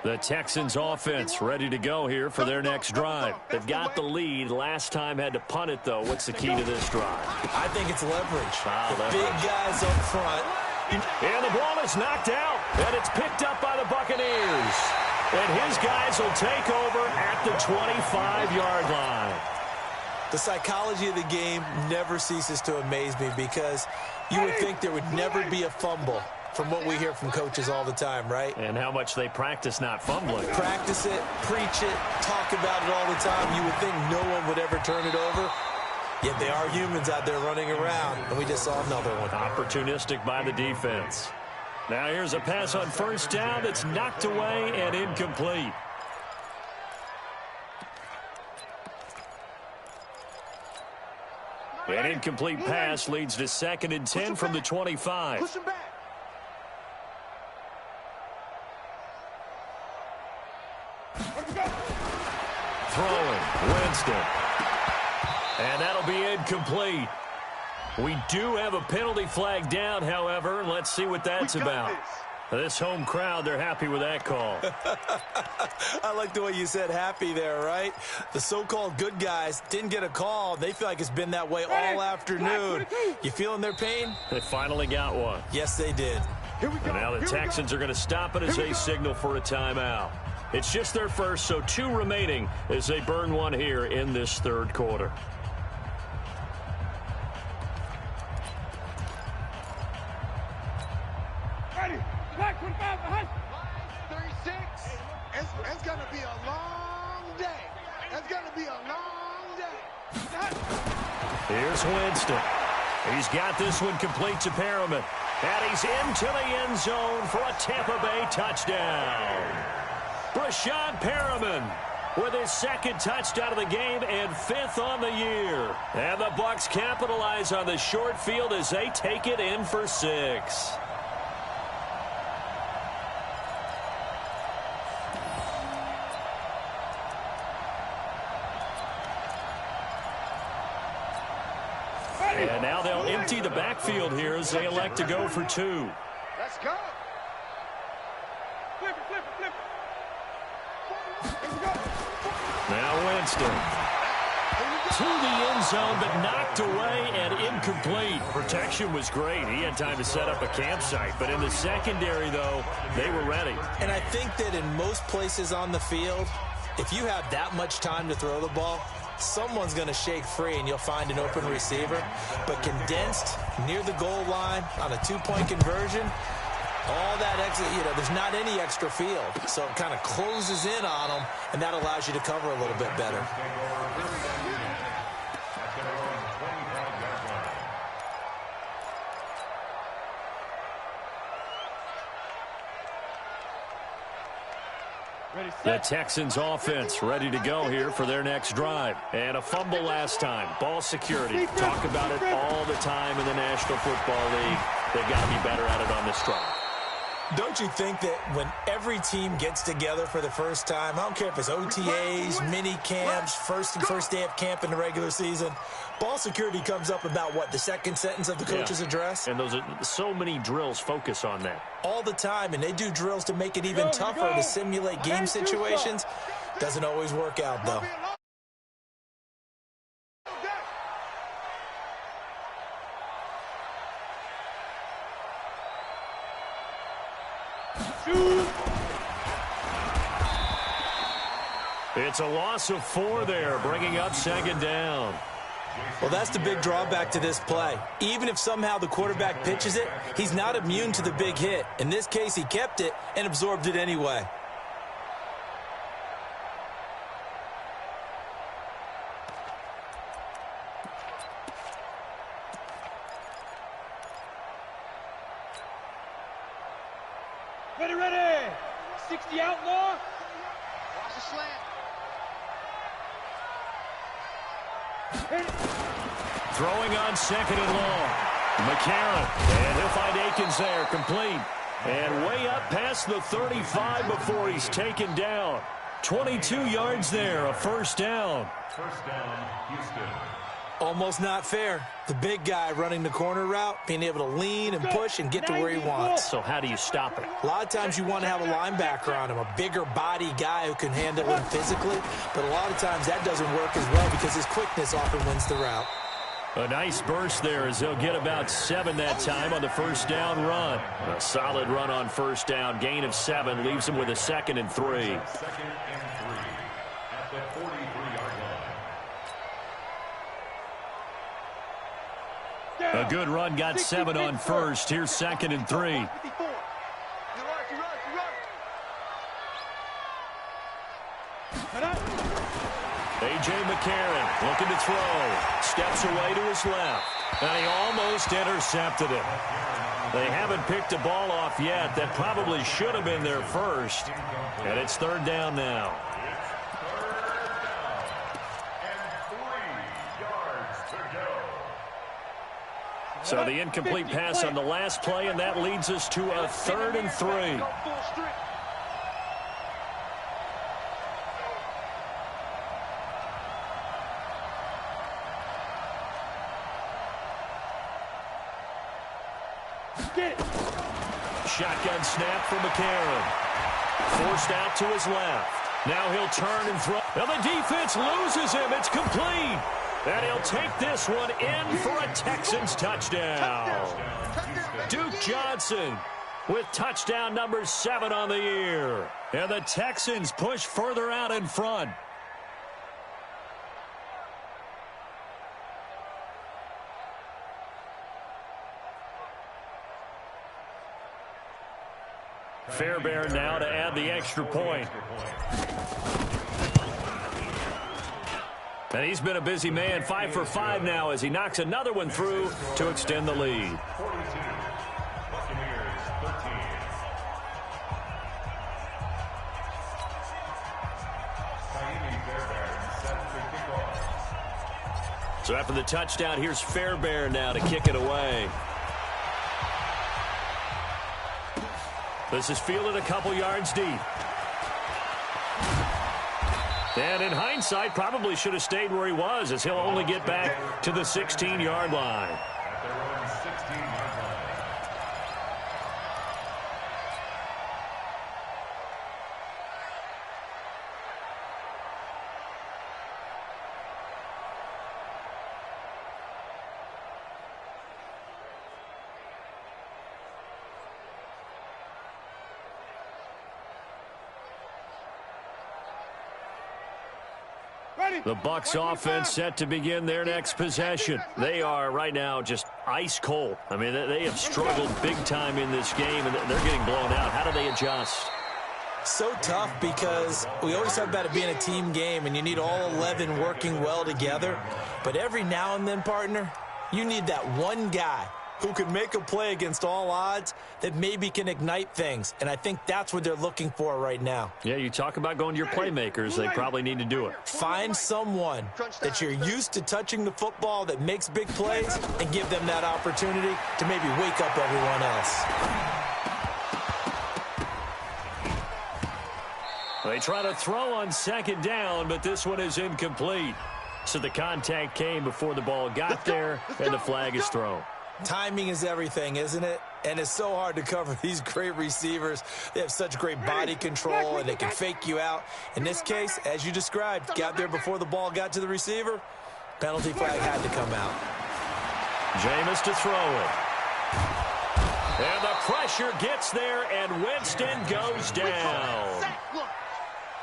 The Texans offense ready to go here for their next drive. They've got the lead. Last time had to punt it, though. What's the key to this drive? I think it's leverage. Leverage. Big guys up front. And the ball is knocked out, and it's picked up by the Buccaneers. And his guys will take over at the 25-yard line. The psychology of the game never ceases to amaze me because you would think there would never be a fumble from what we hear from coaches all the time, right? And how much they practice not fumbling. Practice it, preach it, talk about it all the time. You would think no one would ever turn it over. Yet they are humans out there running around, and we just saw another one. Opportunistic by the defense. Now here's a pass on first down that's knocked away and incomplete. An incomplete pass leads to 2nd and 10 from the 25. Push him back. Throwing, Winston. And that'll be incomplete. We do have a penalty flag down, however. Let's see what that's about. This home crowd, they're happy with that call. I like the way you said happy there, right? The so-called good guys didn't get a call. They feel like it's been that way all afternoon. You feeling their pain? They finally got one. Yes, they did. Here we go. And now the Texans are going to stop it as they signal for a timeout. It's just their first, so 2 remaining as they burn one here in this 3rd quarter. Ready. Black 25 behind. 36. It's going to be a long day. It's going to be a long day. Here's Winston. He's got this one complete to Perriman. And he's into the end zone for a Tampa Bay touchdown. Brashad Perriman with his 2nd touchdown of the game and 5th on the year. And the Bucs capitalize on the short field as they take it in for 6. And now they'll empty the backfield here as they elect to go for 2. Let's go. Flip it, flip it, flip it. Let's go. Now Winston. To the end zone, but knocked away and incomplete. Protection was great. He had time to set up a campsite. But in the secondary, though, they were ready. And I think that in most places on the field, if you have that much time to throw the ball, someone's going to shake free and you'll find an open receiver. But condensed near the goal line on a 2-point conversion, all that exit, there's not any extra field. So it kind of closes in on them, and that allows you to cover a little bit better. The Texans offense ready to go here for their next drive. And a fumble last time. Ball security. Talk about it all the time in the National Football League. They've got to be better at it on this drive. Don't you think that when every team gets together for the first time, I don't care if it's OTAs, mini camps, first day of camp in the regular season, ball security comes up about what, the 2nd sentence of the coach's address? And those are so many drills focus on that. All the time, and they do drills to make it even tougher to simulate game situations. Doesn't always work out, though. It's a loss of 4 there, bringing up 2nd down. Well, that's the big drawback to this play. Even if somehow the quarterback pitches it, he's not immune to the big hit. In this case, he kept it and absorbed it anyway. Ready, ready. 60 outlaw. Watch the slant. Throwing on 2nd and long. McCarron. And he'll find Akins there, complete. And way up past the 35 before he's taken down. 22 yards there, a first down. First down, Houston. Almost not fair. The big guy running the corner route, being able to lean and push and get to where he wants. So how do you stop it? A lot of times you want to have a linebacker on him, a bigger body guy who can handle him physically. But a lot of times that doesn't work as well because his quickness often wins the route. A nice burst there as they'll get about 7 that time on the first down run. A solid run on first down. Gain of 7 leaves them with a 2nd and 3. 2nd and 3 at the 43-yard line. A good run got 7 on first. Here's 2nd and 3. A.J. McCarron looking to throw. Steps away to his left. And he almost intercepted it. They haven't picked a ball off yet. That probably should have been their first. And it's 3rd down now. So the incomplete pass on the last play, and that leads us to a 3rd and 3. Shotgun snap for McCarron. Forced out to his left. Now he'll turn and throw. Now the defense loses him. It's complete. And he'll take this one in for a Texans touchdown. Duke Johnson with touchdown number 7 on the year. And the Texans push further out in front. Fairbairn now to add the extra point. And he's been a busy man, 5 for 5 now as he knocks another one through to extend the lead. 42, Buccaneers 13. So after the touchdown, here's Fairbairn now to kick it away. This is fielded a couple yards deep. And in hindsight, probably should have stayed where he was, as he'll only get back to the 16-yard line. At their own 16-yard line. The Bucs offense set to begin their next possession. They are right now just ice cold. I mean, they have struggled big time in this game, and they're getting blown out. How do they adjust? So tough because we always talk about it being a team game, and you need all 11 working well together. But every now and then, partner, you need that one guy who can make a play against all odds that maybe can ignite things. And I think that's what they're looking for right now. Yeah, you talk about going to your playmakers. They probably need to do it. Find someone that you're used to touching the football that makes big plays and give them that opportunity to maybe wake up everyone else. They try to throw on second down, but this one is incomplete. So the contact came before the ball got there, and the flag is thrown. Timing is everything, isn't it? And it's so hard to cover these great receivers. They have such great body control, and they can fake you out. In this case, as you described, got there before the ball got to the receiver. Penalty flag had to come out. Jameis to throw it. And the pressure gets there, and Winston goes down.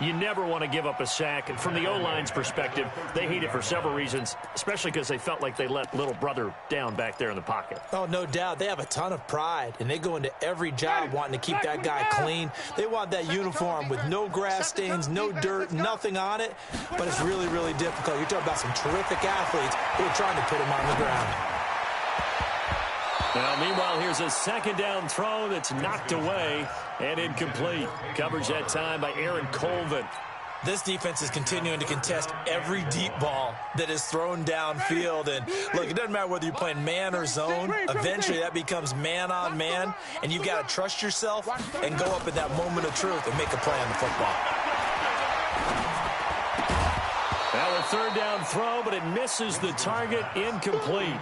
You never want to give up a sack. And from the O-line's perspective, they hate it for several reasons, especially because they felt like they let little brother down back there in the pocket. Oh, no doubt. They have a ton of pride, and they go into every job wanting to keep that guy clean. They want that uniform with no grass stains, no dirt, nothing on it. But it's really, really difficult. You're talking about some terrific athletes who are trying to put him on the ground. Now, meanwhile, here's a second down throw that's knocked away and incomplete. Coverage that time by Aaron Colvin. This defense is continuing to contest every deep ball that is thrown downfield. And, look, it doesn't matter whether you're playing man or zone. Eventually, that becomes man on man, and you've got to trust yourself and go up in that moment of truth and make a play on the football. Now a third down throw, but it misses the target, incomplete.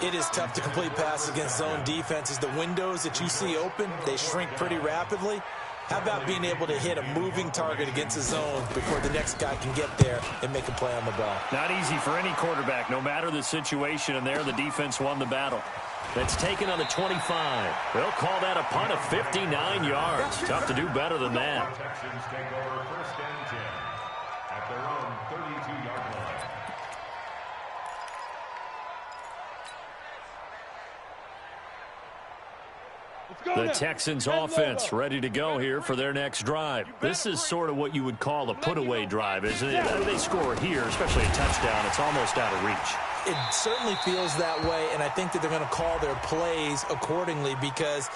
It is tough to complete passes against zone defenses. The windows that you see open, they shrink pretty rapidly. How about being able to hit a moving target against a zone before the next guy can get there and make a play on the ball? Not easy for any quarterback, no matter the situation, and there the defense won the battle. That's taken on the 25. They'll call that a punt of 59 yards. Tough to do better than that. Texans take over 1st and 10 at their own 32-yard line. The Texans offense ready to go here for their next drive. This is sort of what you would call a put-away drive, isn't it? They score here, especially a touchdown. It's almost out of reach. It certainly feels that way, and I think that they're going to call their plays accordingly, because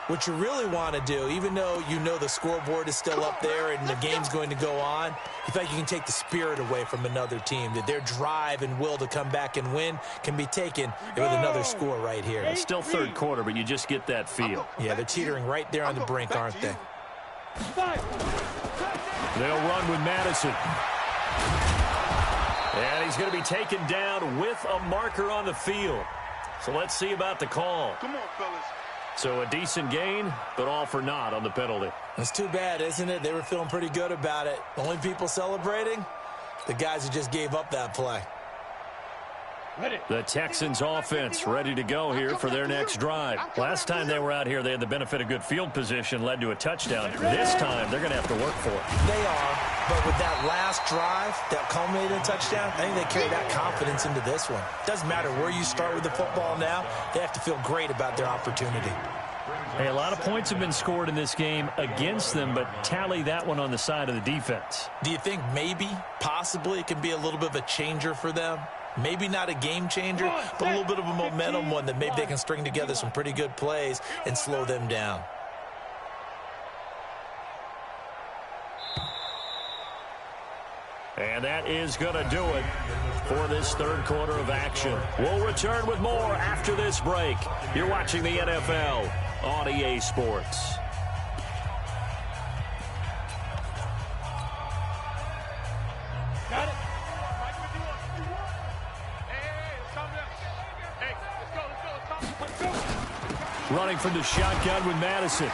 what you really want to do, even though you know the scoreboard is still up there and the game's going to go on, you feel like you can take the spirit away from another team, that their drive and will to come back and win can be taken with another score right here. It's still third quarter, but you just get that feel. Yeah, they're teetering right there on the brink, aren't they? They'll run with Madison. And he's going to be taken down with a marker on the field. So let's see about the call. Come on, fellas. So a decent gain, but all for naught on the penalty. It's too bad, isn't it? They were feeling pretty good about it. Only people celebrating? The guys who just gave up that play. The Texans offense ready to go here for their next drive. Last time they were out here, they had the benefit of good field position, led to a touchdown. This time, they're going to have to work for it. They are, but with that last drive that culminated in a touchdown, I think they carry that confidence into this one. Doesn't matter where you start with the football now, they have to feel great about their opportunity. Hey, a lot of points have been scored in this game against them, but tally that one on the side of the defense. Do you think maybe, possibly, it can be a little bit of a changer for them? Maybe not a game changer, but a little bit of a momentum one that maybe they can string together some pretty good plays and slow them down. And that is going to do it for this third quarter of action. We'll return with more after this break. You're watching the NFL on EA Sports. Got it. Running from the shotgun with Madison.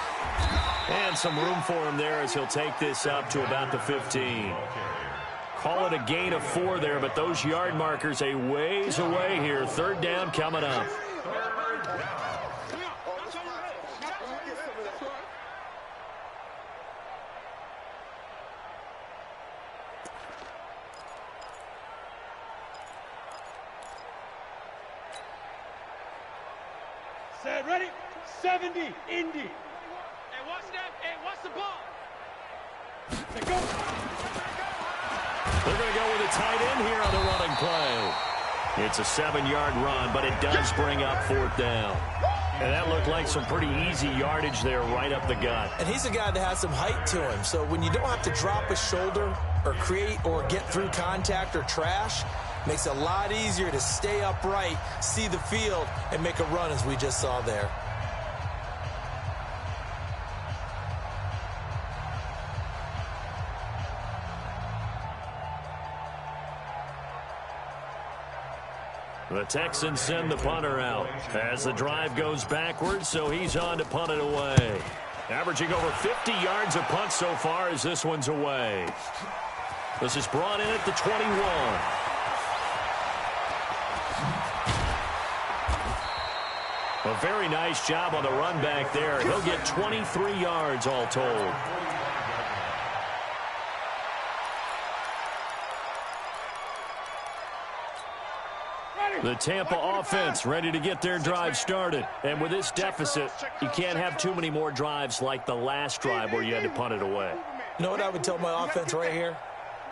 And some room for him there as he'll take this up to about the 15. Call it a gain of 4 there, but those yard markers a ways away here. Third down coming up. Set, ready? 70, Indy. Hey, watch that. Hey, watch the ball. Let's go. They're going to go with a tight end here on the running play. It's a 7-yard run, but it does bring up 4th down. And that looked like some pretty easy yardage there right up the gut. And he's a guy that has some height to him. So when you don't have to drop a shoulder or create or get through contact or trash, makes it a lot easier to stay upright, see the field, and make a run as we just saw there. The Texans send the punter out as the drive goes backwards, so he's on to punt it away. Averaging over 50 yards a punt so far as this one's away. This is brought in at the 21. A very nice job on the run back there. He'll get 23 yards all told. The Tampa offense ready to get their drive started. And with this deficit, you can't have too many more drives like the last drive where you had to punt it away. You know what I would tell my offense right here?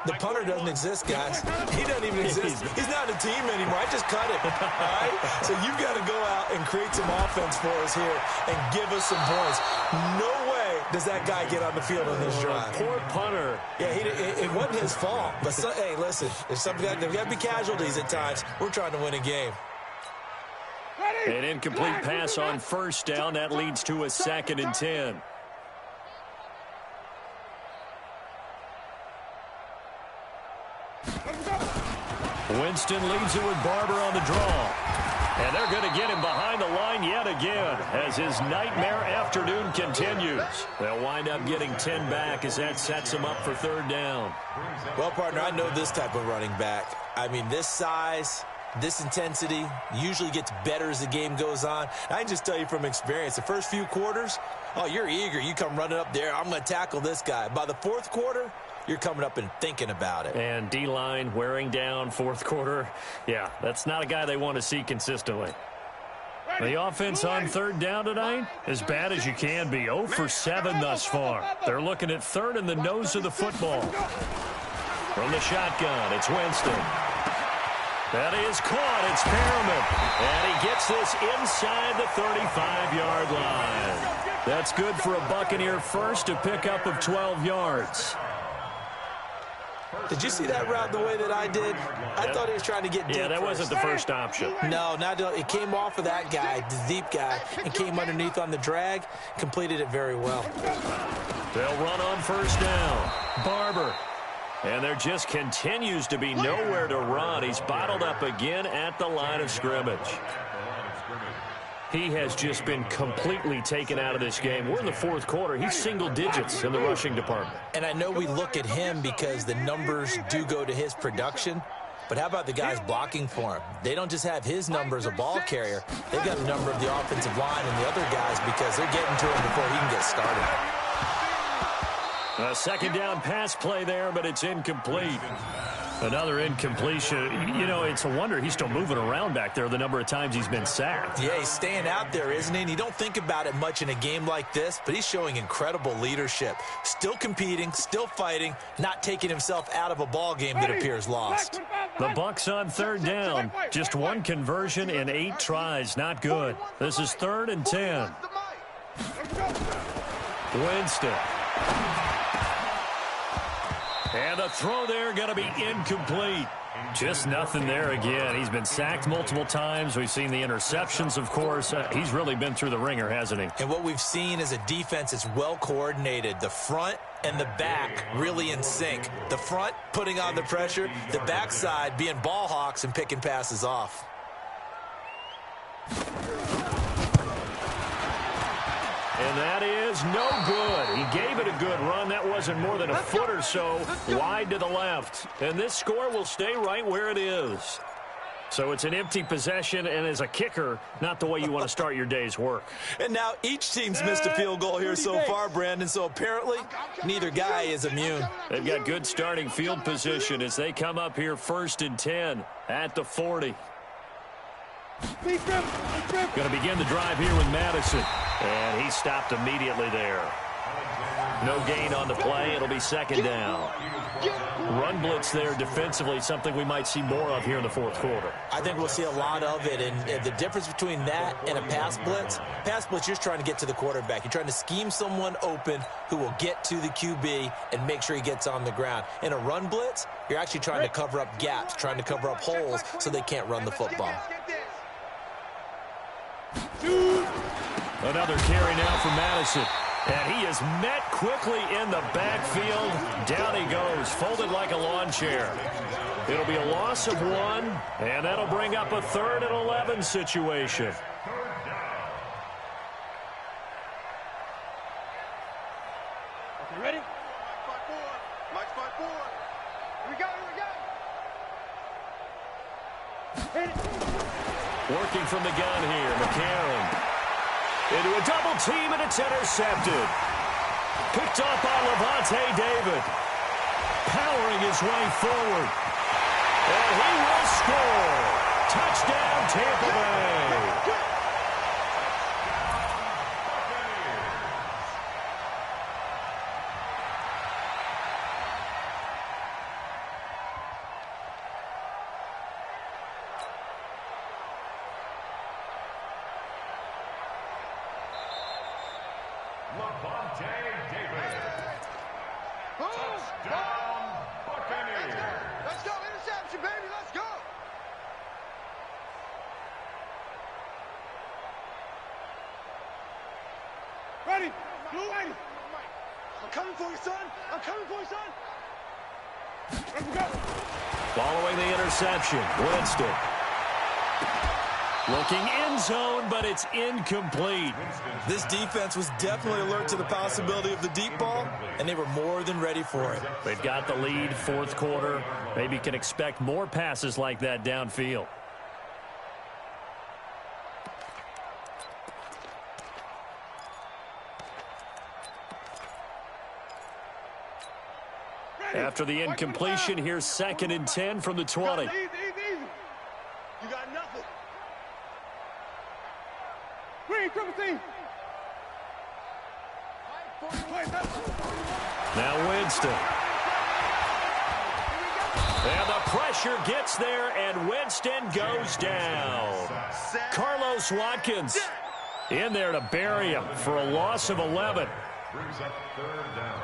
The punter doesn't exist, guys. He doesn't even exist. He's not a team anymore. I just cut him. All right? So you've got to go out and create some offense for us here and give us some points. No way does that guy get on the field on this drive. Poor punter. Yeah, it wasn't his fault. But, hey, listen, there's got to be casualties at times. We're trying to win a game. An incomplete pass on first down. That leads to a 2nd and 10. Winston leads it with Barber on the draw. And they're going to get him behind the line yet again as his nightmare afternoon continues. They'll wind up getting 10 back as that sets him up for 3rd down. Well, partner, I know this type of running back. I mean, this size, this intensity usually gets better as the game goes on. I can just tell you from experience, the first few quarters, oh, you're eager. You come running up there. I'm going to tackle this guy. By the 4th quarter, you're coming up and thinking about it. And D-line wearing down 4th quarter. Yeah, that's not a guy they want to see consistently. The offense on third down tonight, as bad as you can be. 0 for 7 thus far. They're looking at third in the nose of the football. From the shotgun, it's Winston. That is caught. It's Perriman. And he gets this inside the 35-yard line. That's good for a Buccaneer first, a pickup of 12 yards. Did you see that route the way that I did? I thought he was trying to get deep. Yeah, that wasn't the first option. No, it came off of that guy, the deep guy, and came underneath on the drag, completed it very well. They'll run on first down. Barber. And there just continues to be nowhere to run. He's bottled up again at the line of scrimmage. He has just been completely taken out of this game. We're in the fourth quarter. He's single digits in the rushing department. And I know we look at him because the numbers do go to his production. But how about the guys blocking for him? They don't just have his number as a ball carrier. They've got the number of the offensive line and the other guys because they're getting to him before he can get started. A second down pass play there, but it's incomplete. Another incompletion. You know, it's a wonder he's still moving around back there the number of times he's been sacked. Yeah, he's staying out there, isn't he? And you don't think about it much in a game like this, but he's showing incredible leadership. Still competing, still fighting, not taking himself out of a ball game that appears lost. The Bucs on third down. Just one conversion in 8 tries. Not good. This is 3rd and 10. Winston. And the throw there going to be incomplete. Just nothing there again. He's been sacked multiple times. We've seen the interceptions, of course. He's really been through the ringer, hasn't he? And what we've seen is a defense that's well coordinated. The front and the back really in sync. The front putting on the pressure. The backside being ball hawks and picking passes off. And that is no good. He gave it a good run. That wasn't more than a foot or so wide to the left. And this score will stay right where it is. So it's an empty possession, and as a kicker, not the way you want to start your day's work. And now each team's missed a field goal here so far, Brandon, so apparently neither guy is immune. They've got good starting field position as they come up here 1st and 10 at the 40. Going to begin the drive here with Madison. And he stopped immediately there. No gain on the play. It'll be 2nd down. Run blitz there defensively, something we might see more of here in the fourth quarter. I think we'll see a lot of it. And the difference between that and a pass blitz, you're trying to get to the quarterback. You're trying to scheme someone open who will get to the QB and make sure he gets on the ground. In a run blitz, you're actually trying to cover up gaps, trying to cover up holes so they can't run the football. Another carry now for Madison. And he is met quickly in the backfield. Down he goes, folded like a lawn chair. It'll be a loss of 1, and that'll bring up a 3rd and 11 situation. Okay, ready? March 5-4. Here we go, here we go. Hit it. Working from the gun here, McCarron. Into a double team, and it's intercepted. Picked off by Dthed David. Powering his way forward. And he will score. Touchdown, Tampa Bay. Let's go, interception, baby, let's go. Ready, blue ready. I'm coming for you, son. I'm coming for you, son. Ready to go. Following the interception, Winston. Looking end zone, but it's incomplete. This defense was definitely alert to the possibility of the deep ball, and they were more than ready for it. They've got the lead, fourth quarter. Maybe can expect more passes like that downfield. After the incompletion, here's 2nd and 10 from the 20. Easy. You got nothing. Now Winston. And the pressure gets there, and Winston goes down. Carlos Watkins in there to bury him for a loss of 11. Brings up third down.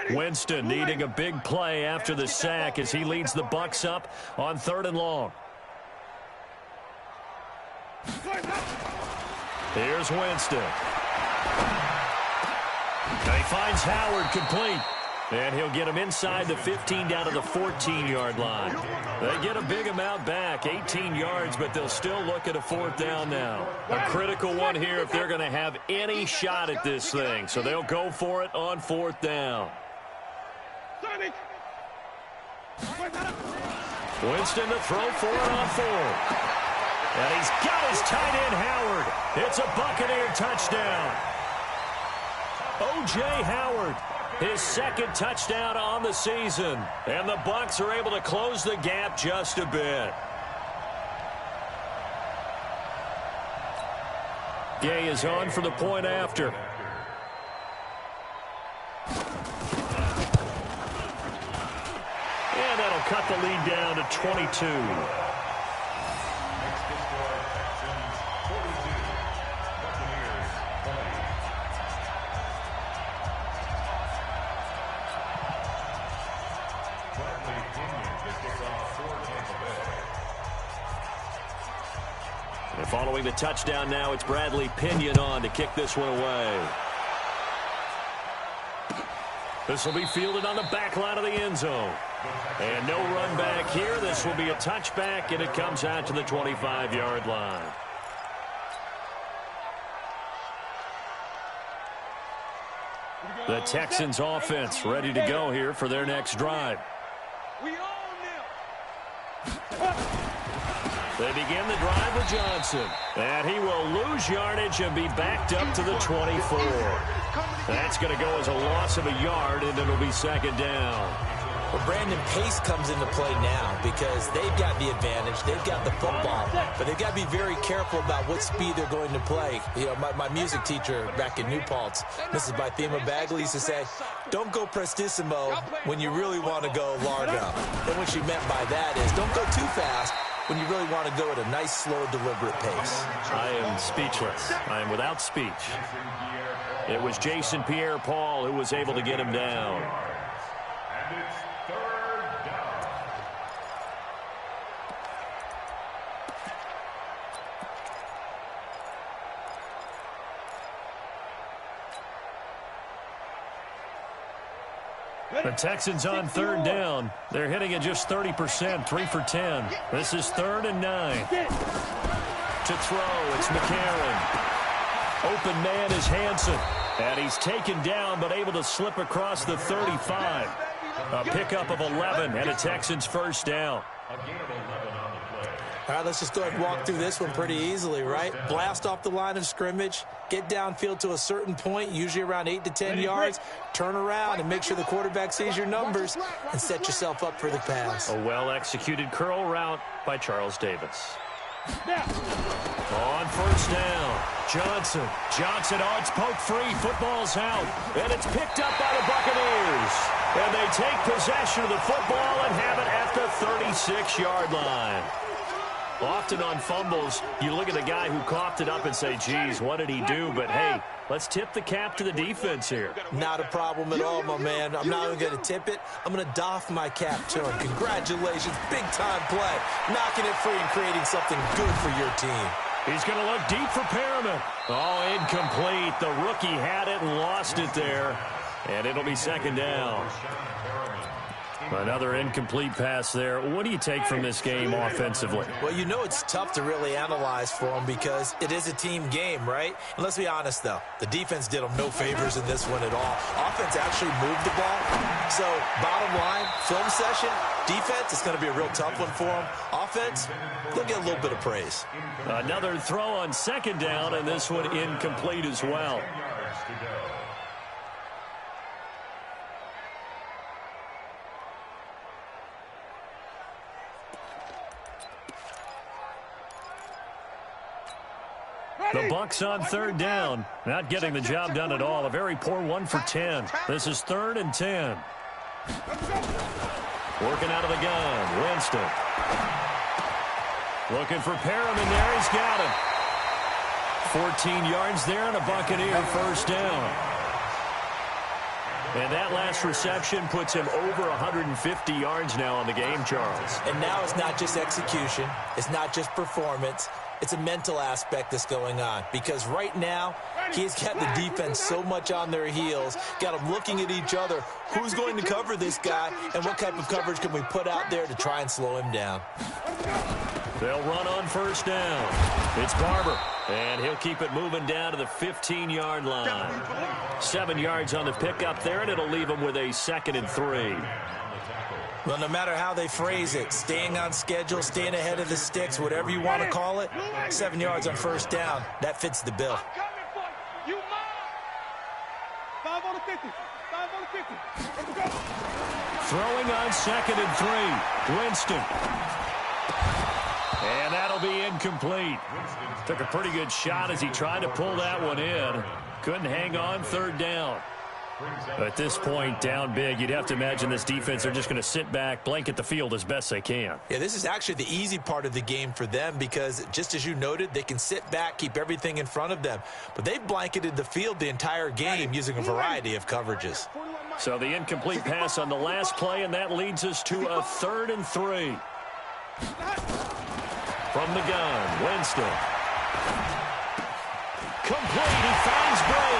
Winston needing a big play after the sack as he leads the Bucs up on 3rd and long. Here's Winston. And he finds Howard complete. And he'll get him inside the 15 down to the 14-yard line. They get a big amount back, 18 yards, but they'll still look at a 4th down now. A critical one here if they're going to have any shot at this thing. So they'll go for it on 4th down. Winston to throw for it on 4th. And he's got his tight end, Howard. It's a Buccaneer touchdown. O.J. Howard, his 2nd touchdown on the season. And the Bucs are able to close the gap just a bit. Gay is on for the point after. And that'll cut the lead down to 22. And following the touchdown now, it's Bradley Pinion on to kick this one away. This will be fielded on the back line of the end zone. And no run back here. This will be a touchback, and it comes out to the 25-yard line. The Texans offense ready to go here for their next drive. They begin the drive with Johnson. And he will lose yardage and be backed up to the 24. That's going to go as a loss of a yard, and it'll be 2nd down. Well, Brandon, pace comes into play now because they've got the advantage. They've got the football, but they've got to be very careful about what speed they're going to play. You know, my music teacher back in New Paltz, Mrs. Bythema Bagley, used to say, don't go prestissimo when you really want to go largo. And what she meant by that is don't go too fast when you really want to go at a nice, slow, deliberate pace. I am speechless. I am without speech. It was Jason Pierre-Paul who was able to get him down. And it's 3rd down. The Texans on 3rd down. They're hitting at just 30%, 3 for 10. This is 3rd and 9. To throw, it's McCarron. Open man is Hansen. And he's taken down but able to slip across the 35. A pickup of 11 and a Texans 1st down. All right, let's just go ahead and walk through this one pretty easily, right? Blast off the line of scrimmage, get downfield to a certain point, usually around 8 to 10 yards, turn around and make sure the quarterback sees your numbers and set yourself up for the pass. A well-executed curl route by Charles Davis. On 1st down, Johnson. Oh, it's poked free. Football's out. And it's picked up by the Buccaneers. And they take possession of the football and have it at the 36-yard line. Often on fumbles, you look at the guy who coughed it up and say, geez, what did he do? But, hey, let's tip the cap to the defense here. Not a problem at all, my man. I'm not even going to tip it. I'm going to doff my cap to him. Congratulations. Big-time play. Knocking it free and creating something good for your team. He's going to look deep for Perriman. Oh, incomplete. The rookie had it and lost it there. And it'll be 2nd down. Another incomplete pass there. What do you take from this game offensively? Well, you know it's tough to really analyze for them because it is a team game, right? And let's be honest, though. The defense did them no favors in this one at all. Offense actually moved the ball. So, bottom line, film session, defense, it's going to be a real tough one for them. Offense, they'll get a little bit of praise. Another throw on 2nd down, and this one incomplete as well. The Bucs on third down. Not getting the job done at all. A very poor 1 for 10. This is 3rd and 10. Working out of the gun. Winston. Looking for Perriman there. He's got him. 14 yards there and a Buccaneer first down. And that last reception puts him over 150 yards now on the game, Charles. And now it's not just execution. It's not just performance. It's a mental aspect that's going on. Because right now, he's got the defense so much on their heels, got them looking at each other. Who's going to cover this guy, and what type of coverage can we put out there to try and slow him down? They'll run on first down. It's Barber, and he'll keep it moving down to the 15-yard line. 7 yards on the pickup there, and it'll leave him with a 2nd and 3. Well, no matter how they phrase it, staying on schedule, staying ahead of the sticks, whatever you want to call it, 7 yards on first down, that fits the bill. Throwing on 2nd and 3. Winston. And that'll be incomplete. Took a pretty good shot as he tried to pull that one in. Couldn't hang on 3rd down. At this point, down big, you'd have to imagine this defense are just going to sit back, blanket the field as best they can. Yeah, this is actually the easy part of the game for them because, just as you noted, they can sit back, keep everything in front of them. But they've blanketed the field the entire game using a variety of coverages. So the incomplete pass on the last play, and that leads us to a 3rd and 3. From the gun, Winston. Complete, he finds Bray,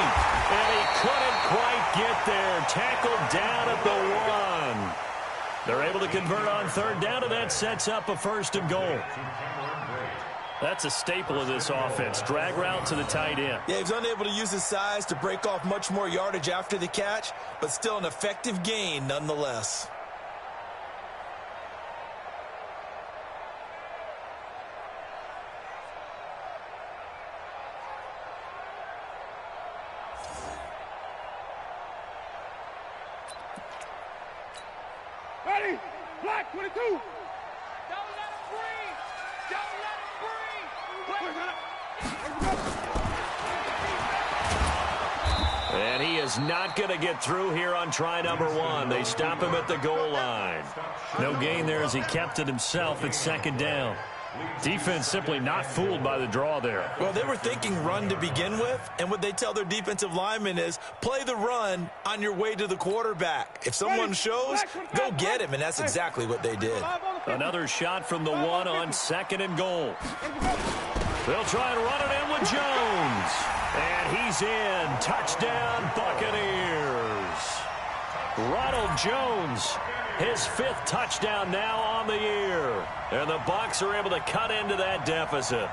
and he couldn't quite get there. Tackled down at the 1. They're able to convert on 3rd down, and that sets up a 1st and goal. That's a staple of this offense. Drag route to the tight end. Yeah, he was unable to use his size to break off much more yardage after the catch, but still an effective gain nonetheless. Ready? Black 22. Don't let him breathe. Don't let him breathe. And he is not going to get through here on try number 1. They stop him at the goal line. No gain there as he kept it himself at 2nd down. Defense simply not fooled by the draw there. Well, they were thinking run to begin with, and what they tell their defensive linemen is play the run on your way to the quarterback. If someone shows, go get him, and that's exactly what they did. Another shot from the 1 on 2nd and goal. They'll try and run it in with Jones. And he's in. Touchdown, Buccaneers. Ronald Jones, his 5th touchdown now on the year. And the Bucs are able to cut into that deficit.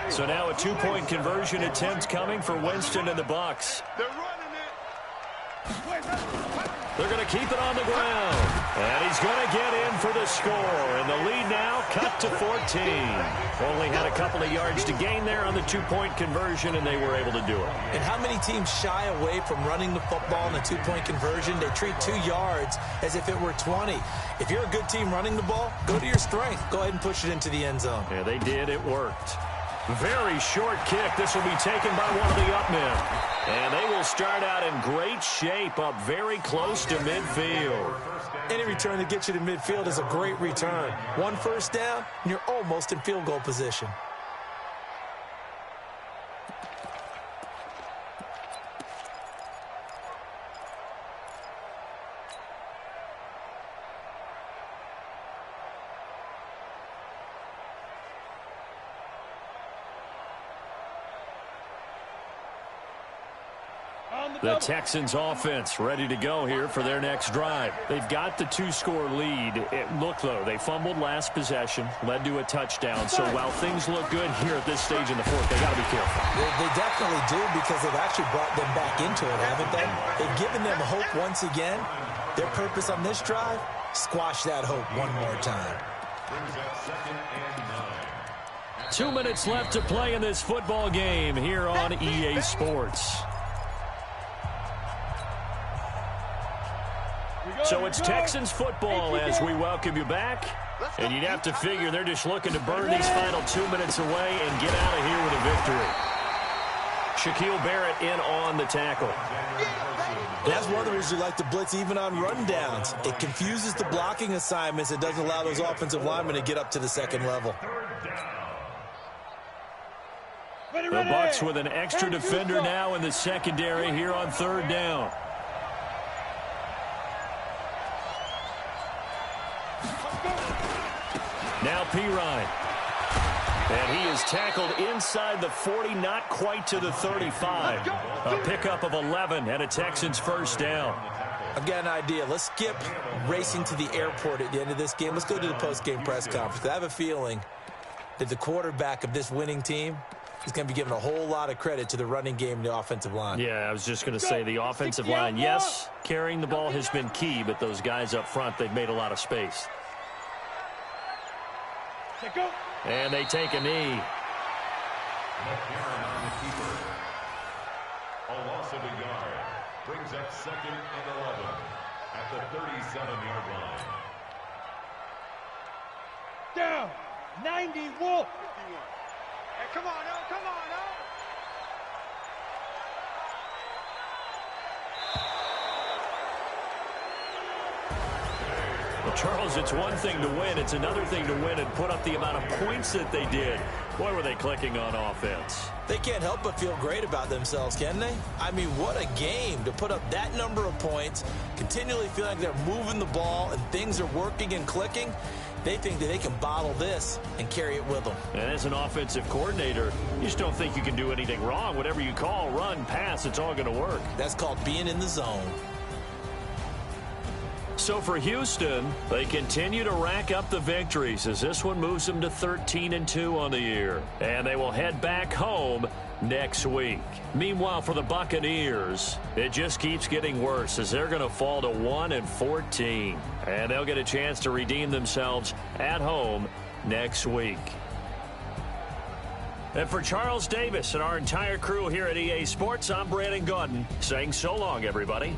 So now a 2-point conversion attempt coming for Winston and the Bucs. They're running it. They're going to keep it on the ground. And he's going to get in for the score. And the lead now cut to 14. Only had a couple of yards to gain there on the 2-point conversion, and they were able to do it. And how many teams shy away from running the football in a 2-point conversion? They treat 2 yards as if it were 20. If you're a good team running the ball, go to your strength. Go ahead and push it into the end zone. Yeah, they did. It worked. Very short kick. This will be taken by one of the up men. And they will start out in great shape up very close to midfield. Any return that gets you to midfield is a great return. 1 first down, and you're almost in field goal position. The Texans offense ready to go here for their next drive. They've got the 2-score lead. Look, though, they fumbled last possession, led to a touchdown. So while things look good here at this stage in the 4th, they got to be careful. They definitely do because they've actually brought them back into it, haven't they? They've given them hope once again. Their purpose on this drive, squash that hope one more time. 2 minutes left to play in this football game here on EA Sports. So it's Texans football as we welcome you back. And you'd have to figure they're just looking to burn these final 2 minutes away and get out of here with a victory. Shaquille Barrett in on the tackle. That's one of the reasons you like to blitz even on rundowns. It confuses the blocking assignments. It doesn't allow those offensive linemen to get up to the second level. The Bucs with an extra defender now in the secondary here on third down. Now Pirine. And he is tackled inside the 40, not quite to the 35. A pickup of 11 and a Texans first down. I've got an idea. Let's skip racing to the airport at the end of this game. Let's go to the post-game press conference. I have a feeling that the quarterback of this winning team is going to be given a whole lot of credit to the running game and the offensive line. Yeah, I was just going to say the offensive line. Yes, carrying the ball has been key, but those guys up front, they've made a lot of space. And they take a knee. McCarron on the keeper. A loss of a yard. Brings up 2nd and 11 at the 37-yard line. Down. 90 Wolf. Hey, come on, oh, come on, oh. Well, Charles, it's one thing to win. It's another thing to win and put up the amount of points that they did. Boy, were they clicking on offense. They can't help but feel great about themselves, can they? I mean, what a game to put up that number of points, continually feel like they're moving the ball and things are working and clicking. They think that they can bottle this and carry it with them. And as an offensive coordinator, you just don't think you can do anything wrong. Whatever you call, run, pass, it's all going to work. That's called being in the zone. So for Houston, they continue to rack up the victories as this one moves them to 13-2 on the year. And they will head back home next week. Meanwhile, for the Buccaneers, it just keeps getting worse as they're going to fall to 1-14. And they'll get a chance to redeem themselves at home next week. And for Charles Davis and our entire crew here at EA Sports, I'm Brandon Gaudin saying so long, everybody.